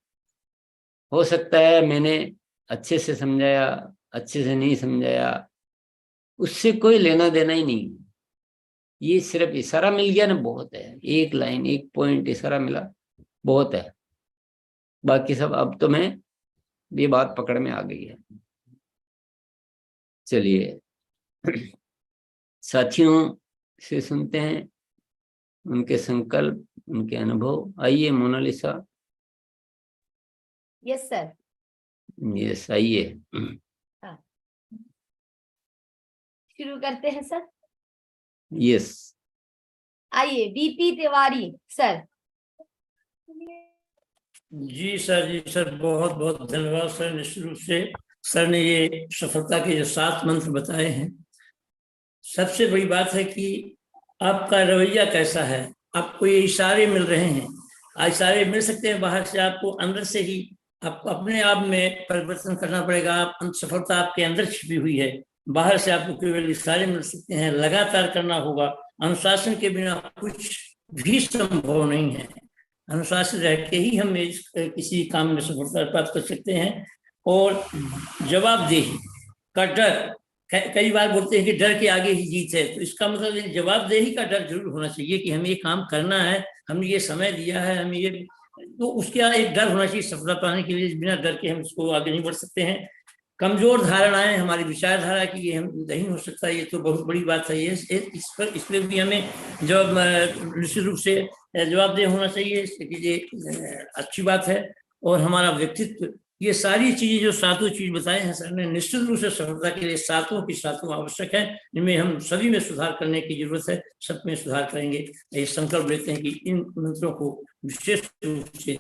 हो सकता है मैंने अच्छे से समझाया, अच्छे से नहीं समझाया, उससे कोई लेना देना ही नहीं। ये सिर्फ इशारा मिल गया ना, बहुत है। एक लाइन, एक पॉइंट इशारा मिला, बहुत है। बाकी सब अब तो मैं ये बात पकड़ में आ गई है। चलिए साथियों से सुनते हैं उनके संकल्प, उनके अनुभव। आइए मोनालिसा। Yes sir. यस, आइए। शुरू करते हैं सर। यस, आइए बीपी तिवारी सर। जी सर, बहुत बहुत धन्यवाद सर। निश्चित रूप से सर ने ये सफलता के जो 7 मंत्र बताए हैं, सबसे बड़ी बात है कि आपका रवैया कैसा है। आपको ये इशारे मिल रहे हैं, इशारे मिल सकते हैं बाहर से, आपको अंदर से ही आपको अपने आप में परिवर्तन करना पड़ेगा। आप सफलता आपके अंदर छिपी हुई है, बाहर से आपको केवल इशारे मिल सकते हैं। लगातार करना होगा, अनुशासन के बिना कुछ भी संभव नहीं है। अनुशासित रह के ही हम किसी काम में सफलता प्राप्त कर सकते हैं। और जवाबदेही का डर, कई बार बोलते हैं कि डर के आगे ही जीत है, तो इसका मतलब जवाबदेही का डर जरूर होना चाहिए कि हमें ये काम करना है, हमने ये समय दिया है, हमें ये, तो उसके एक डर होना चाहिए सफलता पाने के लिए। बिना डर के हम इसको आगे नहीं बढ़ सकते हैं। कमजोर धारणाएं, हमारी विचारधारा की ये हम नहीं हो सकता, ये तो बहुत बड़ी बात है। ये इस पर भी हमें जब निश्चित रूप से जवाबदेह होना चाहिए कि ये अच्छी बात है। और हमारा व्यक्तित्व, ये सारी चीजें जो 7 चीज बताए हैं सर ने, निश्चित रूप से सफलता के लिए 7 की 7 आवश्यक है। इनमें हम सभी में सुधार करने की जरूरत है, सब में सुधार करेंगे। ये संकल्प लेते हैं कि इन मंत्रों को विशेष रूप से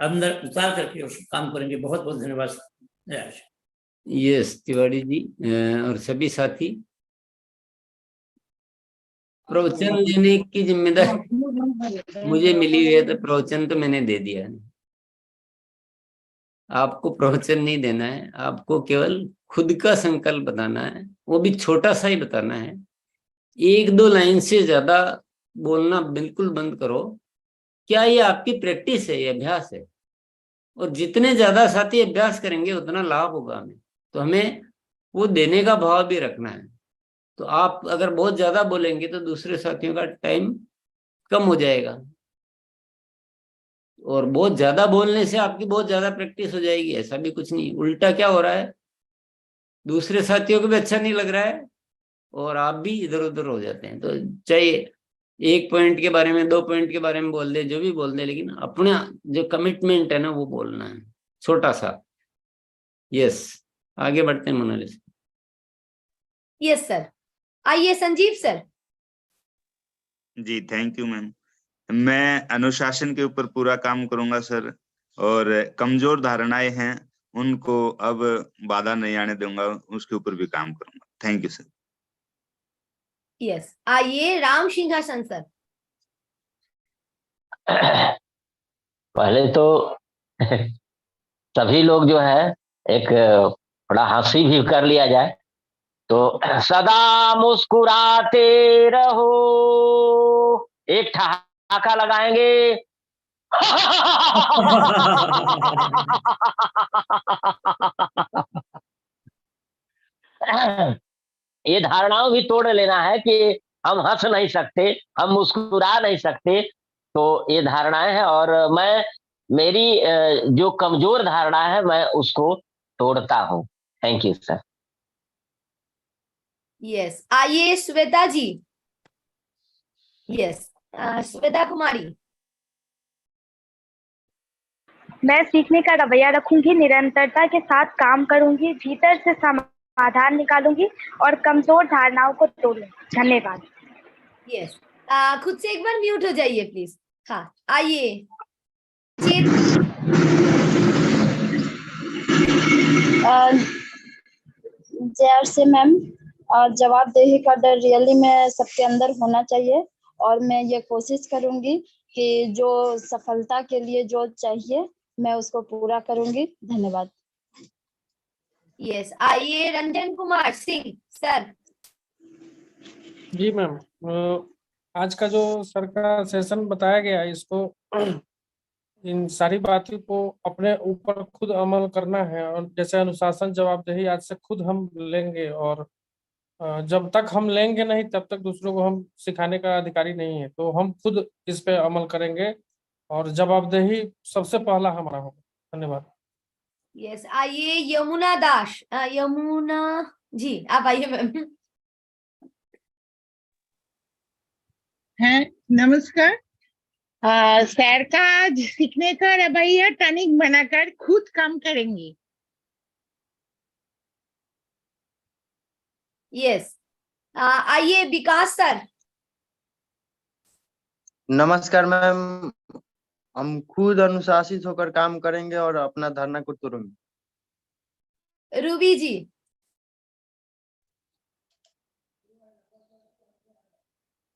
अंदर उतार करके और काम करेंगे। बहुत बहुत धन्यवाद सर। यस तिवारी जी और सभी साथी, प्रवचन देने की जिम्मेदारी मुझे मिली हुई है, तो प्रवचन तो मैंने दे दिया है। आपको प्रवचन नहीं देना है, आपको केवल खुद का संकल्प बताना है, वो भी छोटा सा ही बताना है। 1-2 लाइन से ज्यादा बोलना बिल्कुल बंद करो। क्या ये आपकी प्रैक्टिस है, ये अभ्यास है। और जितने ज्यादा साथी अभ्यास करेंगे उतना लाभ होगा हमें। तो हमें वो देने का भाव भी रखना है। तो आप अगर बहुत ज्यादा बोलेंगे तो दूसरे साथियों का टाइम कम हो जाएगा, और बहुत ज्यादा बोलने से आपकी बहुत ज्यादा प्रैक्टिस हो जाएगी, ऐसा भी कुछ नहीं। उल्टा क्या हो रहा है, दूसरे साथियों को भी अच्छा नहीं लग रहा है और आप भी इधर उधर हो जाते हैं। तो चाहिए 1 पॉइंट के बारे में, 2 पॉइंट के बारे में बोल दे, जो भी बोल दे, लेकिन अपना जो कमिटमेंट है ना वो बोलना है, छोटा सा। यस, आगे बढ़ते हैं मोनालिसा। Yes sir. आइए संजीव सर। जी थैंक यू मैम। मैं अनुशासन के ऊपर पूरा काम करूंगा सर, और कमजोर धारणाएं हैं उनको अब बाधा नहीं आने दूंगा, उसके ऊपर भी काम करूंगा। Thank you sir. यस, आइए राम सिंहासन सर। पहले तो सभी लोग जो है एक थोड़ा हंसी भी कर लिया जाए तो सदा मुस्कुराते रहो, एक ठहाका लगाएंगे। ये धारणाओं भी तोड़ लेना है कि हम हंस नहीं सकते, हम मुस्कुरा नहीं सकते। तो ये धारणाएं हैं, और मैं मेरी जो कमजोर धारणा है मैं उसको तोड़ता हूँ। Thank you sir. यस, आइए श्वेता जी। यस, श्वेता कुमारी। मैं सीखने का रवैया रखूंगी, निरंतरता के साथ काम करूंगी, भीतर से समाधान निकालूंगी और कमजोर धारणाओं को तोड़ूंगी। धन्यवाद। यस, खुद से एक बार म्यूट हो जाइए प्लीज। हाँ, आइए जय से मैम, और जवाबदेही का डर रियली में सबके अंदर होना चाहिए, और मैं ये कोशिश करूंगी कि जो सफलता के लिए जो चाहिए मैं उसको पूरा करूंगी। धन्यवाद। यस, आइए रंजन कुमार सिंह सर। जी मैम, आज का जो सर का सेशन बताया गया है, इसको इन सारी बातों को अपने ऊपर खुद अमल करना है, और जैसे अनुशासन जवाबदेही आज से खुद हम लेंगे, और जब तक हम लेंगे नहीं तब तक दूसरों को हम सिखाने का अधिकारी नहीं है, तो हम खुद इस पे अमल करेंगे और जवाबदेही सबसे पहला हमारा होगा। धन्यवाद। यस, आइए यमुना दास। यमुना जी आप आइए मैम। है नमस्कार। सर का आज सीखने का रवैया टॉनिक बनाकर खुद काम करेंगी। यस, आइए विकास सर। नमस्कार मैम, हम खुद अनुशासित होकर काम करेंगे और अपना धारणा को तोड़ेंगे। रूबी जी।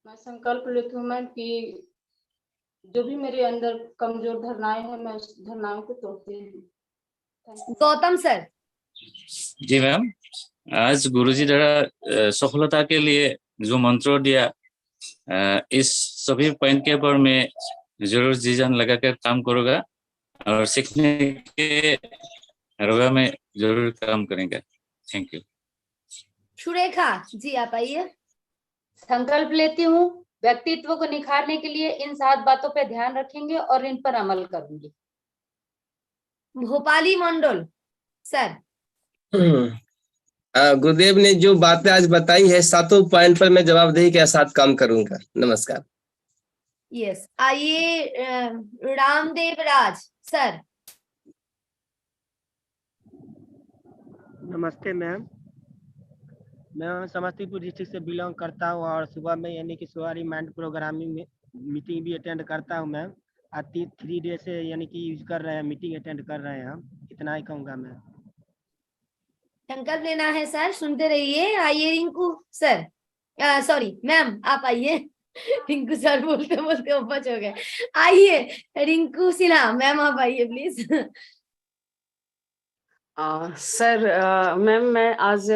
मैं संकल्प लेती हूँ मैम कि जो भी मेरे अंदर कमजोर धारणाएं हैं मैं उस धारणाओं को तोड़ती हूँ। गौतम सर। जी मैम, आज गुरुजी द्वारा सफलता के लिए जो मंत्र दिया, इस सभी पॉइंट के ऊपर मैं जरूर जी जान लगा कर काम करूँगा और सीखने के रवैया में जरूर काम करेंगे। Thank you. सुरेखा जी आप आइए। संकल्प लेती हूँ व्यक्तित्व को निखारने के लिए इन 7 बातों पे ध्यान रखेंगे और इन पर अमल करूंगी। भोपाली मंडल सर। गुरुदेव ने जो बातें आज बताई है, 7 पॉइंट पर मैं जवाबदेही के साथ काम करूंगा। नमस्कार। यस, आइए रामदेव राज सर। नमस्ते मैम, मैं समस्तीपुर डिस्ट्रिक्ट से बिलोंग करता हूँ और सुबह में यानी कि सुवारी माइंड प्रोग्रामिंग में मीटिंग भी अटेंड करता हूँ मैम। आज 3 डे से यानी कि यूज कर रहे हैं, मीटिंग अटेंड कर रहे हैं हम। इतना ही कहूँगा मैम। संकल्प लेना है सर, सुनते रहिए। आइए रिंकू सर, सॉरी मैम आप आइए। रिंकू सर बोलते बोलते उपज हो गए। आइए रिंकू सिन्हा मैम आप आइए प्लीज। सर मैम, मैं आज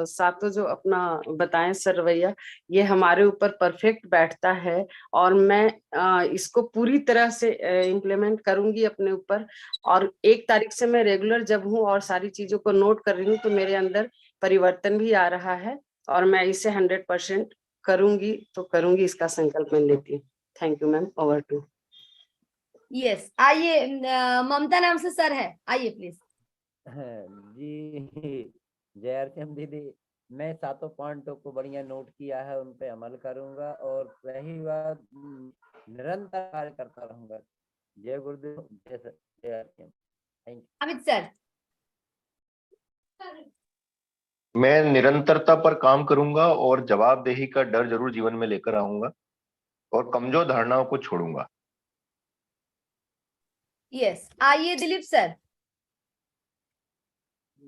7 जो अपना बताएं सर रवैया, ये हमारे ऊपर परफेक्ट बैठता है और मैं इसको पूरी तरह से इम्प्लीमेंट करूंगी अपने ऊपर। और 1 तारीख से मैं रेगुलर जब हूँ और सारी चीजों को नोट कर रही हूँ तो मेरे अंदर परिवर्तन भी आ रहा है और मैं इसे 100% करूंगी, तो करूंगी, इसका संकल्प मैं लेती हूँ। Thank you ma'am, over to. Yes, आइए ममता नाम से सर है, आइए प्लीज। जी जय अर्चम दीदी, मैं 7 पॉइंटों को बढ़िया नोट किया है, उन पे अमल करूंगा और रही बात निरंतर कार्य करता रहूंगा। जय गुरुदेव, जय अर्चम। Thank you. अमित सर। मैं निरंतरता पर काम करूंगा और जवाबदेही का डर जरूर जीवन में लेकर आऊंगा और कमजोर धारणाओं को छोड़ूंगा। यस, आइए दिलीप सर।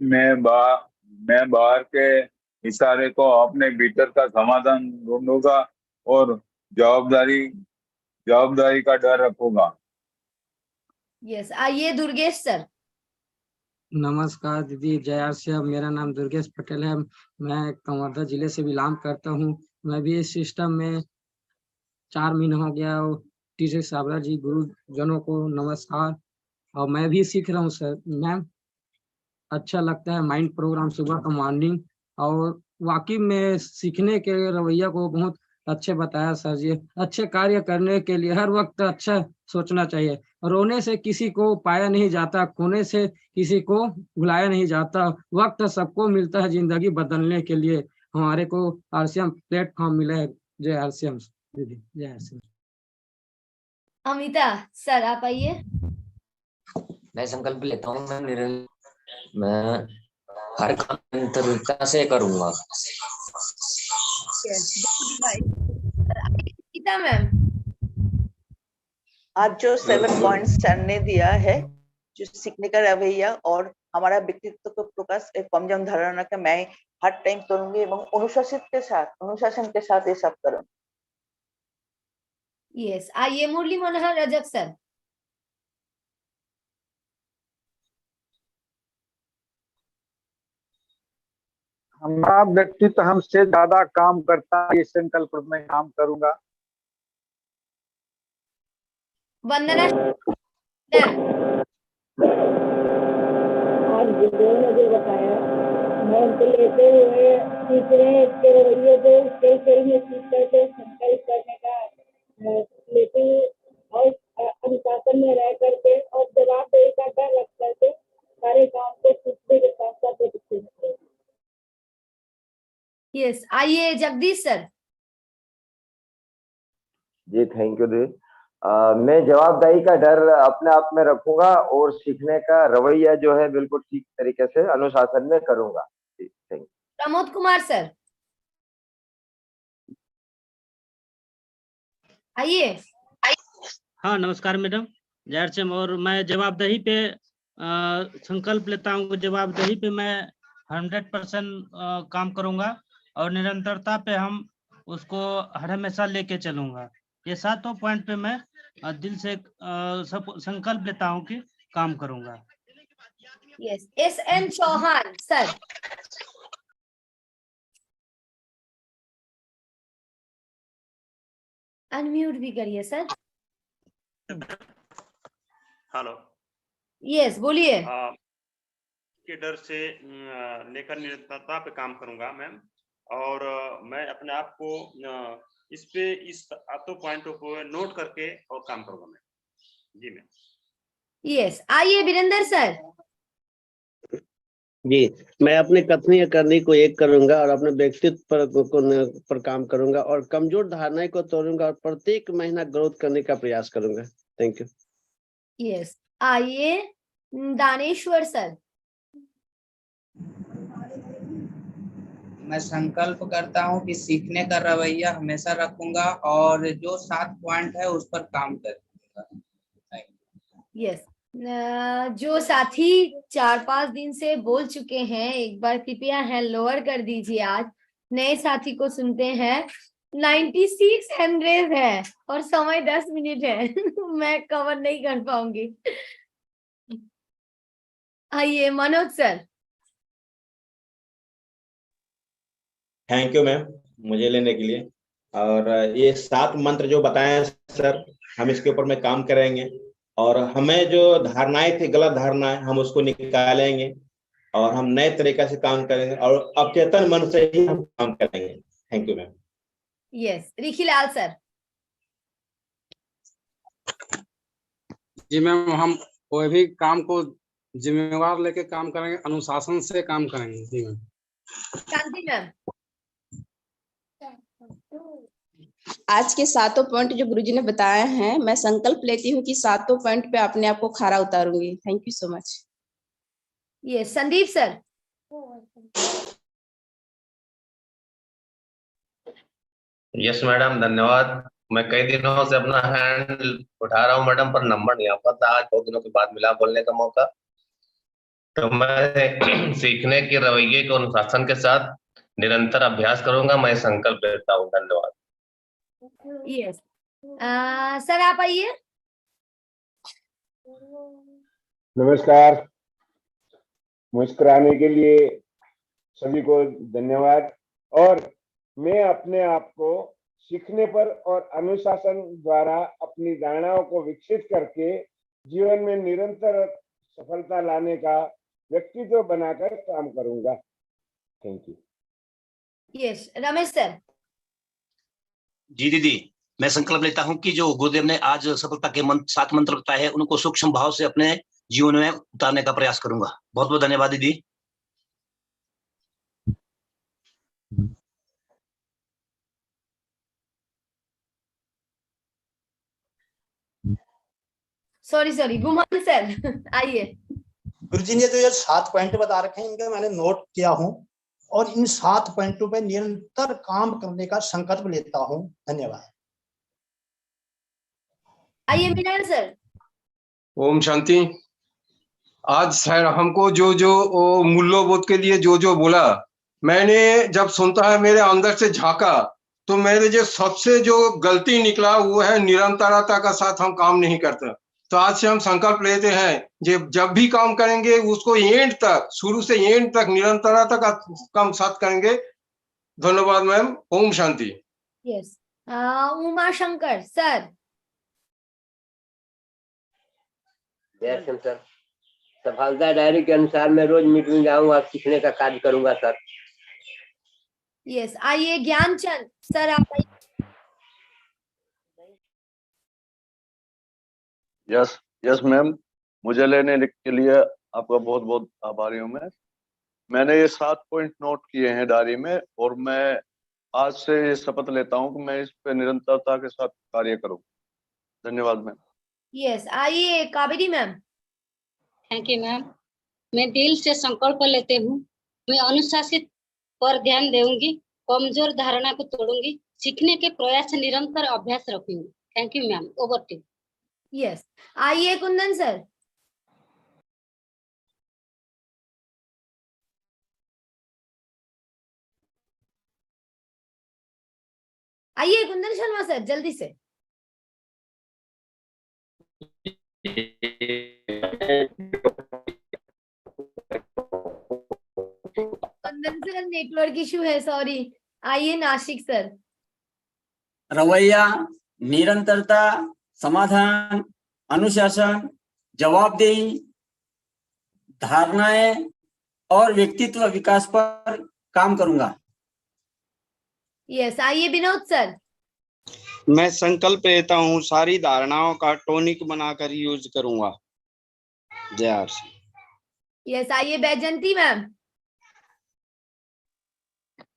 मैं बाहर के इशारे को अपने भीतर का समाधान ढूंढूंगा और जवाबदारी का डर रखूंगा। यस, आइए दुर्गेश सर। नमस्कार दीदी, जय आरसीएम। मेरा नाम दुर्गेश पटेल है, मैं कंवर्धा जिले से बिलोंग करता हूँ। मैं भी इस सिस्टम में 4 महीने हो गया। टीचर साबरा जी गुरुजनों को नमस्कार। और मैं भी सीख रहा हूँ सर। मैम अच्छा लगता है माइंड प्रोग्राम सुबह का मॉर्निंग, और वाकई में सीखने के रवैया को बहुत अच्छे बताया सर जी। अच्छे कार्य करने के लिए हर वक्त अच्छा सोचना चाहिए। रोने से किसी को पाया नहीं जाता, खोने से किसी को भुलाया नहीं जाता। वक्त सबको मिलता है जिंदगी बदलने के लिए। हमारे को आरसीएम प्लेटफॉर्म मिला है। जय आरसीएम दीदी, जय आरसीएम। अमिता सर आप आइए। मैं संकल्प लेता हूँ, मैं हर काम निरंतरता से करूंगा। मैम आज जो 7 पॉइंट्स सर ने दिया है जो सीखने का रवैया और हमारा व्यक्तित्व को प्रकाश एक कमजोर धारणा का मैं हर टाइम करूंगी एवं अनुशासन के साथ ये सब करूंगी। यस, आइए मुरली मनोहर रजक सर। हमारा व्यक्तित्व हमसे ज्यादा काम करता है, इस संकल्प में काम करूंगा। वंदना आज गुरुदेव ने जो बताया मैं उनको लेते हुए सीख रहे हैं इसके रवैये को कई में सीख करके संकल्प करने का लेते हुए और अनुशासन में रह करके और जवाबदेही का डर रख करके सारे काम को सीखने के साथ साथ। यस, आइए जगदीश सर। जी थैंक यू दी। मैं जवाबदेही का डर अपने आप में रखूंगा और सीखने का रवैया जो है बिल्कुल ठीक तरीके से अनुशासन में करूंगा। जी thank you. Pramod Kumar sir आइए। हाँ नमस्कार मैडम, जय श्याम। और मैं जवाबदेही पे संकल्प लेता हूँ, जवाबदेही पे मैं 100% काम करूंगा और निरंतरता पे हम उसको हर हमेशा लेके चलूंगा। ये 7 पॉइंट पे मैं दिल से संकल्प लेता हूँ कि काम करूंगा। Yes, SN Chauhan sir. Unmute भी करिए सर। हेलो। यस बोलिए। के डर से लेकर निरंतरता पे काम करूंगा मैम, और मैं अपने आप को इस 7 पॉइंटों को नोट करके और काम करूंगा मैं। जी मैम। यस, आइए वीरेंद्र सर। जी, मैं अपनी कथनी या करनी को एक करूंगा और अपने व्यक्तित्व पर काम करूंगा और कमजोर धारणाएं को तोड़ूंगा और प्रत्येक महीना ग्रोथ करने का प्रयास करूंगा। Thank you. यस, आइए दानेश्वर सर। मैं संकल्प करता हूं कि सीखने का रवैया हमेशा रखूंगा और जो 7 पॉइंट है उस पर काम करूंगा। यस, जो साथी 4-5 दिन से बोल चुके हैं एक बार कृपया हैंड लोअर कर दीजिए। आज नए साथी को सुनते हैं। 96 हैंड रेज है और समय 10 मिनट है। मैं कवर नहीं कर पाऊंगी। आइए Manoj sir. Thank you ma'am मुझे लेने के लिए। और ये 7 मंत्र जो बताए हैं सर, हम इसके ऊपर में काम करेंगे और हमें जो धारणाएं थी, गलत धारणाएं, हम उसको निकालेंगे और हम नए तरीके से काम करेंगे और अवचेतन मन से ही हम काम करेंगे। Thank you ma'am. Yes, Rikhilal sir. जी मैम, हम कोई भी काम को जिम्मेवार लेके काम करेंगे, अनुशासन से काम करेंगे। जी मैम। शांति मैम। आज के 7 पॉइंट जो गुरुजी ने बताए हैं, मैं संकल्प लेती हूँ कि 7 पॉइंट पे अपने आप को खरा उतारूंगी। Thank you so much. ये संदीप सर। यस मैडम धन्यवाद। मैं कई दिनों से अपना हैंड उठा रहा हूँ मैडम, पर नंबर नहीं आ पाता। आज बहुत दिनों के बाद मिला बोलने का मौका। तो मैं सीखने के रवैये को अनुशासन के साथ निरंतर अभ्यास करूंगा। मैं संकल्प लेता हूँ। धन्यवाद। यस, सर आप आइए। नमस्कार। मुस्कुराने के लिए सभी को धन्यवाद। और मैं अपने आप को सीखने पर और अनुशासन द्वारा अपनी धारणाओं को विकसित करके जीवन में निरंतर सफलता लाने का व्यक्तित्व बनाकर काम करूंगा। Thank you. Yes, Ramesh sir. जी दीदी, मैं संकल्प लेता हूं कि जो गुरुदेव ने आज सफलता के 7 मंत्र बताए हैं उनको सूक्ष्म भाव से अपने जीवन में उतारने का प्रयास करूंगा। बहुत बहुत धन्यवाद दीदी। सॉरी गुमान सर आइए। गुरुजी ने जो ये 7 पॉइंट बता रखे हैं इनका मैंने नोट किया हूं और इन 7 पॉइंटों पे निरंतर काम करने का संकल्प लेता हूं। धन्यवाद। आइए मिलन सर। ओम शांति। आज सर हमको जो जो मूल्यबोध के लिए जो जो बोला, मैंने जब सुनता है मेरे अंदर से झांका तो मेरे जो सबसे जो गलती निकला वो है निरंतरता का साथ हम काम नहीं करते। तो आज से हम संकल्प लेते हैं जब भी काम करेंगे उसको एंड तक, शुरू से एंड तक निरंतरता का काम साथ करेंगे। धन्यवाद मैम। ओम शांति। Yes, Uma Shankar sir. Jai Singh sir. सफलता डायरी के अनुसार मैं रोज मीटिंग जाऊंगा, सीखने का कार्य करूंगा सर। यस, आइए ज्ञानचंद सर आप आइए। यस यस मैम, मुझे लेने के लिए आपका बहुत बहुत आभारी हूँ मैं। मैंने ये 7 पॉइंट नोट किए हैं डायरी में और मैं आज से ये शपथ लेता हूँ कि मैं इस पे निरंतरता के साथ कार्य करूँ। धन्यवाद मैम। यस, आइए Kaveri ma'am. Thank you ma'am. मैं दिल से संकल्प लेते हूँ, मैं अनुशासित पर ध्यान दूंगी, कमजोर धारणा को तोड़ूंगी, सीखने के प्रयास से निरंतर अभ्यास रखूंगी। Thank you ma'am. Over to. Yes, आइए कुंदन सर। आइए कुंदन शर्मा सर जल्दी से। कुंदन सर नेटवर्क इशू है, सॉरी। आइए नासिक सर। रवैया, निरंतरता, समाधान, अनुशासन, जवाबदेही, धारणाएं और व्यक्तित्व विकास पर काम करूंगा। यस, आइए विनोद सर। मैं संकल्प लेता हूँ सारी धारणाओं का टॉनिक बनाकर यूज करूंगा। जय आरसी। यस, आइए बैजंती मैम।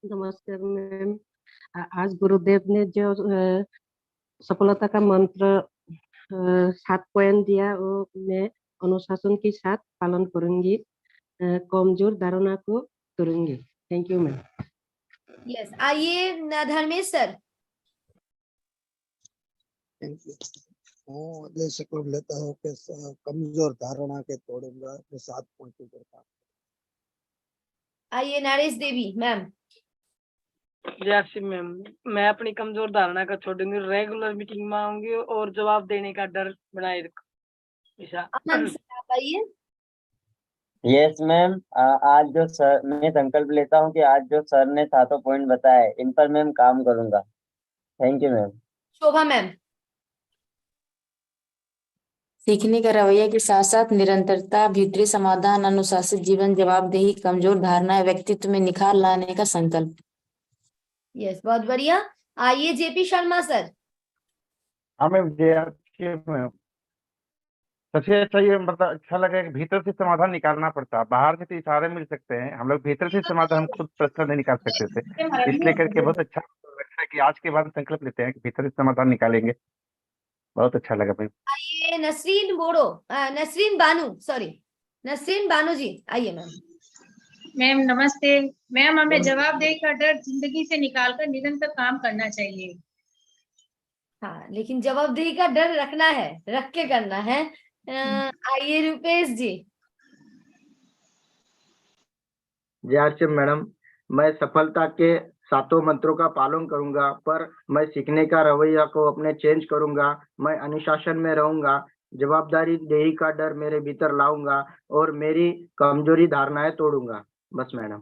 नमस्कार मैम। आज गुरुदेव ने जो सफलता का मंत्र 7 पॉइंट दिया वो मैं अनुशासन के साथ पालन करूंगी, कमजोर धारणा को तोड़ूंगी। Thank you ma'am. यस, आइए धर्मेश सर। मैं संकल्प लेता हूँ कि कमजोर धारणा के तोड़ूंगा, मैं 7 पॉइंट करता। आइए नरेश देवी मैम। जय मैम, मैं अपनी कमजोर धारणा का छोड़ूंगी, रेगुलर मीटिंग में आऊंगी और जवाब देने का डर बनाए रखूंगी। अमन सर आप आइए। यस मैम, आज जो सर मैं संकल्प लेता हूँ कि आज जो सर ने 7 पॉइंट बताए इन पर मैम काम करूंगा। Thank you ma'am. Shobha ma'am. सीखने का रवैया के साथ साथ निरंतरता, भीतरी समाधान, अनुशासित जीवन, जवाबदेही, कमजोर धारणा, व्यक्तित्व में निखार लाने का संकल्प। यस, बहुत बढ़िया। आइए जेपी शर्मा सर। हमें सबसे अच्छा ये मतलब अच्छा लगा कि भीतर से समाधान निकालना पड़ता है, बाहर से तो इशारे मिल सकते हैं, हम लोग भीतर से समाधान हम खुद प्रश्न नहीं निकाल सकते थे, इसलिए करके बहुत अच्छा लगता है कि आज के बाद संकल्प लेते हैं कि भीतर से समाधान निकालेंगे। बहुत अच्छा लगा भाई। आइए नसरीन बोड़ो, नसरीन बानू, सॉरी नसरीन बानू जी आइए मैम। मैम नमस्ते। मैम हमें जवाबदेही का डर जिंदगी से निकालकर निरंतर काम करना चाहिए। हाँ, लेकिन जवाबदेही का डर रखना है, रख के करना है। आइए रूपेश जी। जय मैडम, मैं सफलता के 7 मंत्रों का पालन करूंगा, पर मैं सीखने का रवैया को अपने चेंज करूंगा। मैं अनुशासन में रहूंगा, जवाबदारी देही का डर मेरे भीतर लाऊंगा और मेरी कमजोरी धारणाएं तोड़ूंगा। बस मैडम।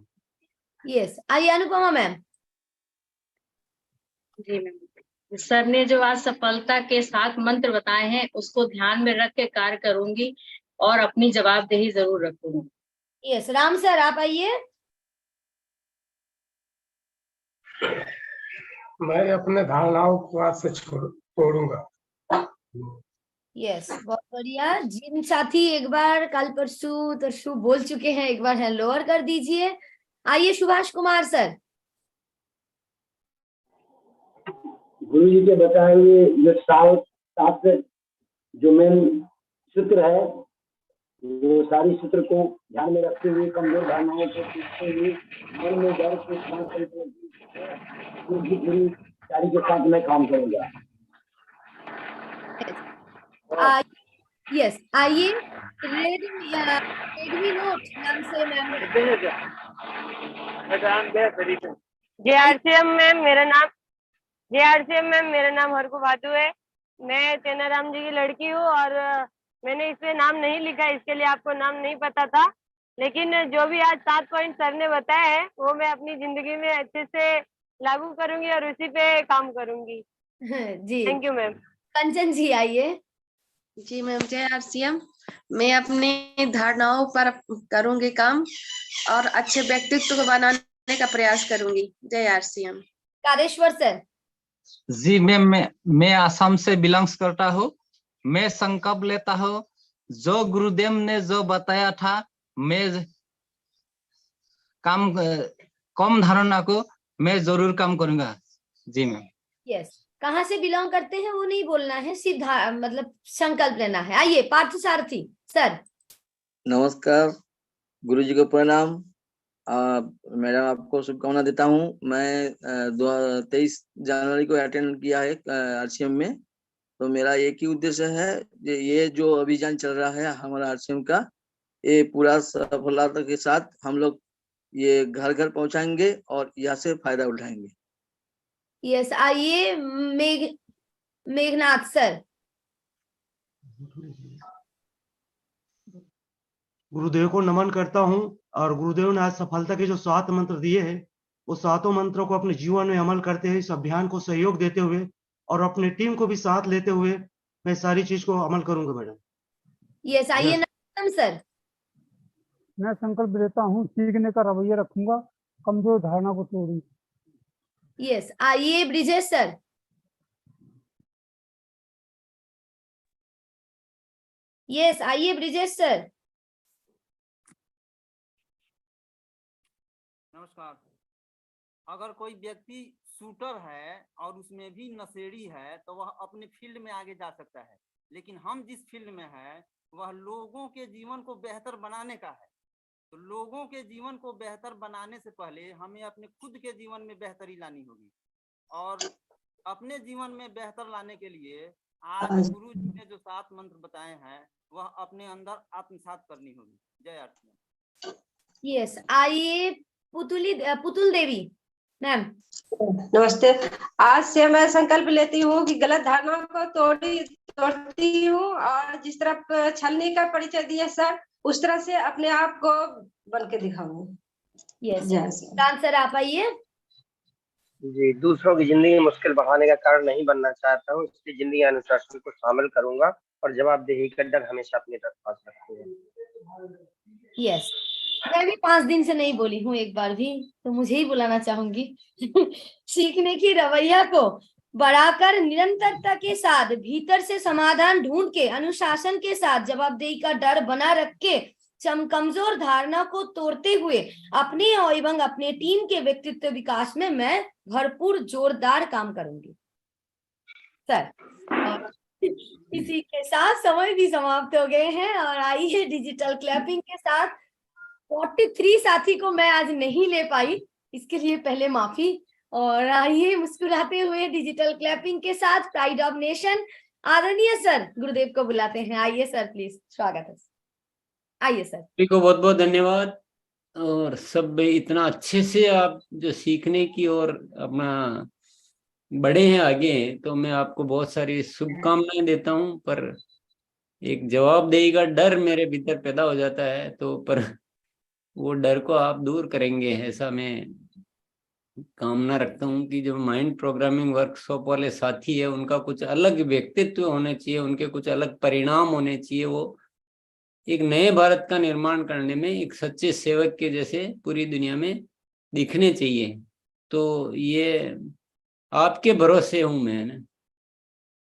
यस, आइए अनुपमा मैम। जी मैम, सर ने जो आज सफलता के 7 मंत्र बताए हैं उसको ध्यान में रख के कार्य करूंगी और अपनी जवाबदेही जरूर रखूंगी। यस, राम सर आप आइए। मैं अपने धारणाओं को आज से तोड़ूंगा। यस, बहुत बढ़िया। जिन साथी एक बार कल परसों तरसों बोल चुके हैं एक बार हैंड लोअर कर दीजिए। आइए सुभाष कुमार सर। गुरु जी के बताए हुए जो 7 जो मेन सूत्र है वो सारी सूत्र को ध्यान में रखते हुए कमजोर धारणाओं को सीखते हुए मन में डर के पूरी तैयारी के साथ मैं काम करूंगा। यस, आइए रेडमी नोट नाम से मैम। जेआरसीएम मैम मेरा नाम हरकू भादू है। मैं चेनाराम जी की लड़की हूँ और मैंने इसमें नाम नहीं लिखा, इसके लिए आपको नाम नहीं पता था, लेकिन जो भी आज 7 पॉइंट सर ने बताया है वो मैं अपनी जिंदगी में अच्छे से लागू करूंगी और उसी पे काम करूंगी। जी थैंक यू मैम। कंचन जी आइए। जी मैम, जय आरसीएम। मैं अपनी धारणाओं पर करूंगी काम और अच्छे व्यक्तित्व को बनाने का प्रयास करूंगी। जय आरसीएम। कारेश्वर सर। जी मैम, मैं आसाम से बिलोंग्स करता हूँ। मैं संकल्प लेता हूँ जो गुरुदेव ने जो बताया था, मैं कम धारणा को मैं जरूर काम करूंगा। जी मैम। यस, कहाँ से बिलोंग करते हैं वो नहीं बोलना है, सीधा मतलब संकल्प लेना है। आइए पार्थ सारथी सर। नमस्कार, गुरुजी को प्रणाम। मैडम आपको शुभकामना देता हूँ। मैं 23 जनवरी को अटेंड किया है आरसीएम में। तो मेरा एक ही उद्देश्य है, ये जो अभियान चल रहा है हमारा आरसीएम का, ये पूरा सफलता के साथ हम लोग ये घर घर पहुंचाएंगे और यहाँ से फायदा उठाएंगे। यस, आइए मेघनाथ सर। गुरुदेव को नमन करता हूं और गुरुदेव ने आज सफलता के जो 7 मंत्र दिए हैं, वो 7 मंत्रों को अपने जीवन में अमल करते हुए, इस अभियान को सहयोग देते हुए और अपनी टीम को भी साथ लेते हुए मैं सारी चीज को अमल करूंगा मैडम। यस, आइए नरोत्तम सर। मैं संकल्प लेता हूँ सीखने का रवैया रखूंगा, कमजोर धारणा को तोड़ूंगा। यस, आइए ब्रिजेश सर। यस, आइए ब्रिजेश सर। नमस्कार। अगर कोई व्यक्ति शूटर है और उसमें भी नशेड़ी है तो वह अपने फील्ड में आगे जा सकता है, लेकिन हम जिस फील्ड में है वह लोगों के जीवन को बेहतर बनाने का है। तो लोगों के जीवन को बेहतर बनाने से पहले हमें अपने खुद के जीवन में बेहतरी लानी होगी, और अपने जीवन में बेहतर लाने के लिए आज गुरु जी ने जो 7 मंत्र बताए हैं वह अपने अंदर आत्मसात करनी होगी। जय आरसीएम। यस, आइए पुतुल देवी मैम। नमस्ते। आज से मैं संकल्प लेती हूँ कि गलत धारणा को तोड़ती हूँ और जिस तरह छलनी का परिचय दिया सर, उस तरह से अपने आप को बन के दिखाऊंगी। यस, सर आप आइए। जी, दूसरों की जिंदगी मुश्किल बढ़ाने का कारण नहीं बनना चाहता हूँ, इसलिए जिंदगी अनुशासन को शामिल करूंगा और जवाबदेही का डर हमेशा अपने पास रखूंगा। यस, मैं भी 5 दिन से नहीं बोली हूँ एक बार भी, तो मुझे ही बुलाना चाहूंगी। सीखने की रवैया को बढ़ाकर निरंतरता के साथ भीतर से समाधान ढूंढ के अनुशासन के साथ जवाबदेही का डर बना रख के कमजोर धारणा को तोड़ते हुए अपने एवं अपने टीम के व्यक्तित्व विकास में मैं भरपूर जोरदार काम करूंगी सर। और इसी के साथ समय भी समाप्त हो गए हैं और आइए डिजिटल क्लैपिंग के साथ 43 साथी को मैं आज नहीं ले पाई, इसके लिए पहले माफी। और आइए मुस्कुराते हुए डिजिटल क्लैपिंग के साथ प्राइड ऑफ नेशन आदरणीय सर गुरुदेव को बुलाते हैं। आइए सर, प्लीज स्वागत है। आइए सर। सभी को बहुत बहुत धन्यवाद। और सब इतना अच्छे से आप जो सीखने की और अपना बड़े हैं आगे हैं, तो मैं आपको बहुत सारी शुभकामनाएं देता हूं। पर एक जवाबदेही का डर मेरे भीतर पैदा हो जाता है, तो पर वो डर को आप दूर करेंगे ऐसा मैं कामना रखता हूँ कि जो माइंड प्रोग्रामिंग वर्कशॉप वाले साथी है उनका कुछ अलग व्यक्तित्व होने चाहिए, उनके कुछ अलग परिणाम होने चाहिए। वो एक नए भारत का निर्माण करने में एक सच्चे सेवक के जैसे पूरी दुनिया में दिखने चाहिए। तो ये आपके भरोसे हूं मैं ना,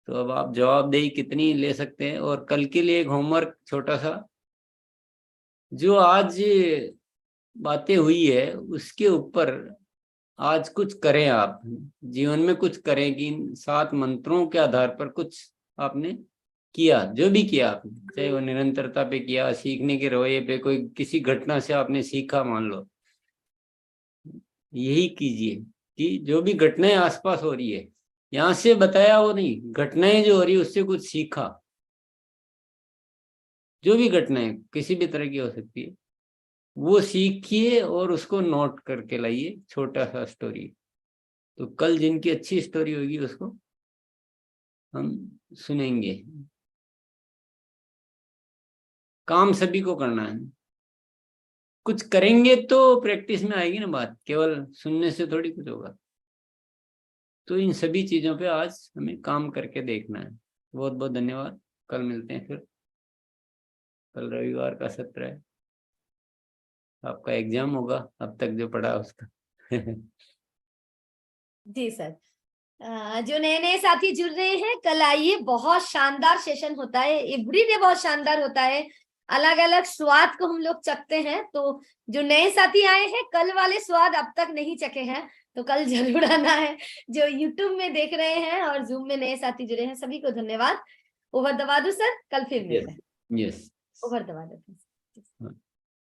तो अब आप जवाबदेही कितनी ले सकते हैं। और कल के लिए एक होमवर्क छोटा सा, जो आज बातें हुई है उसके ऊपर आज कुछ करें, आप जीवन में कुछ करें कि इन 7 मंत्रों के आधार पर कुछ आपने किया, जो भी किया आपने, चाहे वो निरंतरता पे किया, सीखने के रवैये पे, कोई किसी घटना से आपने सीखा, मान लो यही कीजिए कि जो भी घटनाएं आसपास हो रही है, यहाँ से बताया वो नहीं, घटनाएं जो हो रही है उससे कुछ सीखा, जो भी घटनाएं किसी भी तरह की हो सकती है, वो सीखिए और उसको नोट करके लाइए, छोटा सा स्टोरी। तो कल जिनकी अच्छी स्टोरी होगी उसको हम सुनेंगे। काम सभी को करना है, कुछ करेंगे तो प्रैक्टिस में आएगी ना बात, केवल सुनने से थोड़ी कुछ होगा। तो इन सभी चीजों पे आज हमें काम करके देखना है। बहुत बहुत धन्यवाद, कल मिलते हैं फिर। कल रविवार का सत्र है, आपका एग्जाम होगा अब तक जो पढ़ा उसका। जी सर। जो नए नए साथी जुड़ रहे हैं, कल आइए, बहुत शानदार सेशन होता है, एवरीडे बहुत शानदार होता है, अलग अलग स्वाद को हम लोग चखते हैं। तो जो नए साथी आए हैं, कल वाले स्वाद अब तक नहीं चखे हैं तो कल जरूर आना है। जो यूट्यूब में देख रहे हैं और जूम में नए साथी जुड़े हैं, सभी को धन्यवाद। ओवर दबा दूं सर, कल फिर मिलते हैं। यस ओवर दबा देते हैं।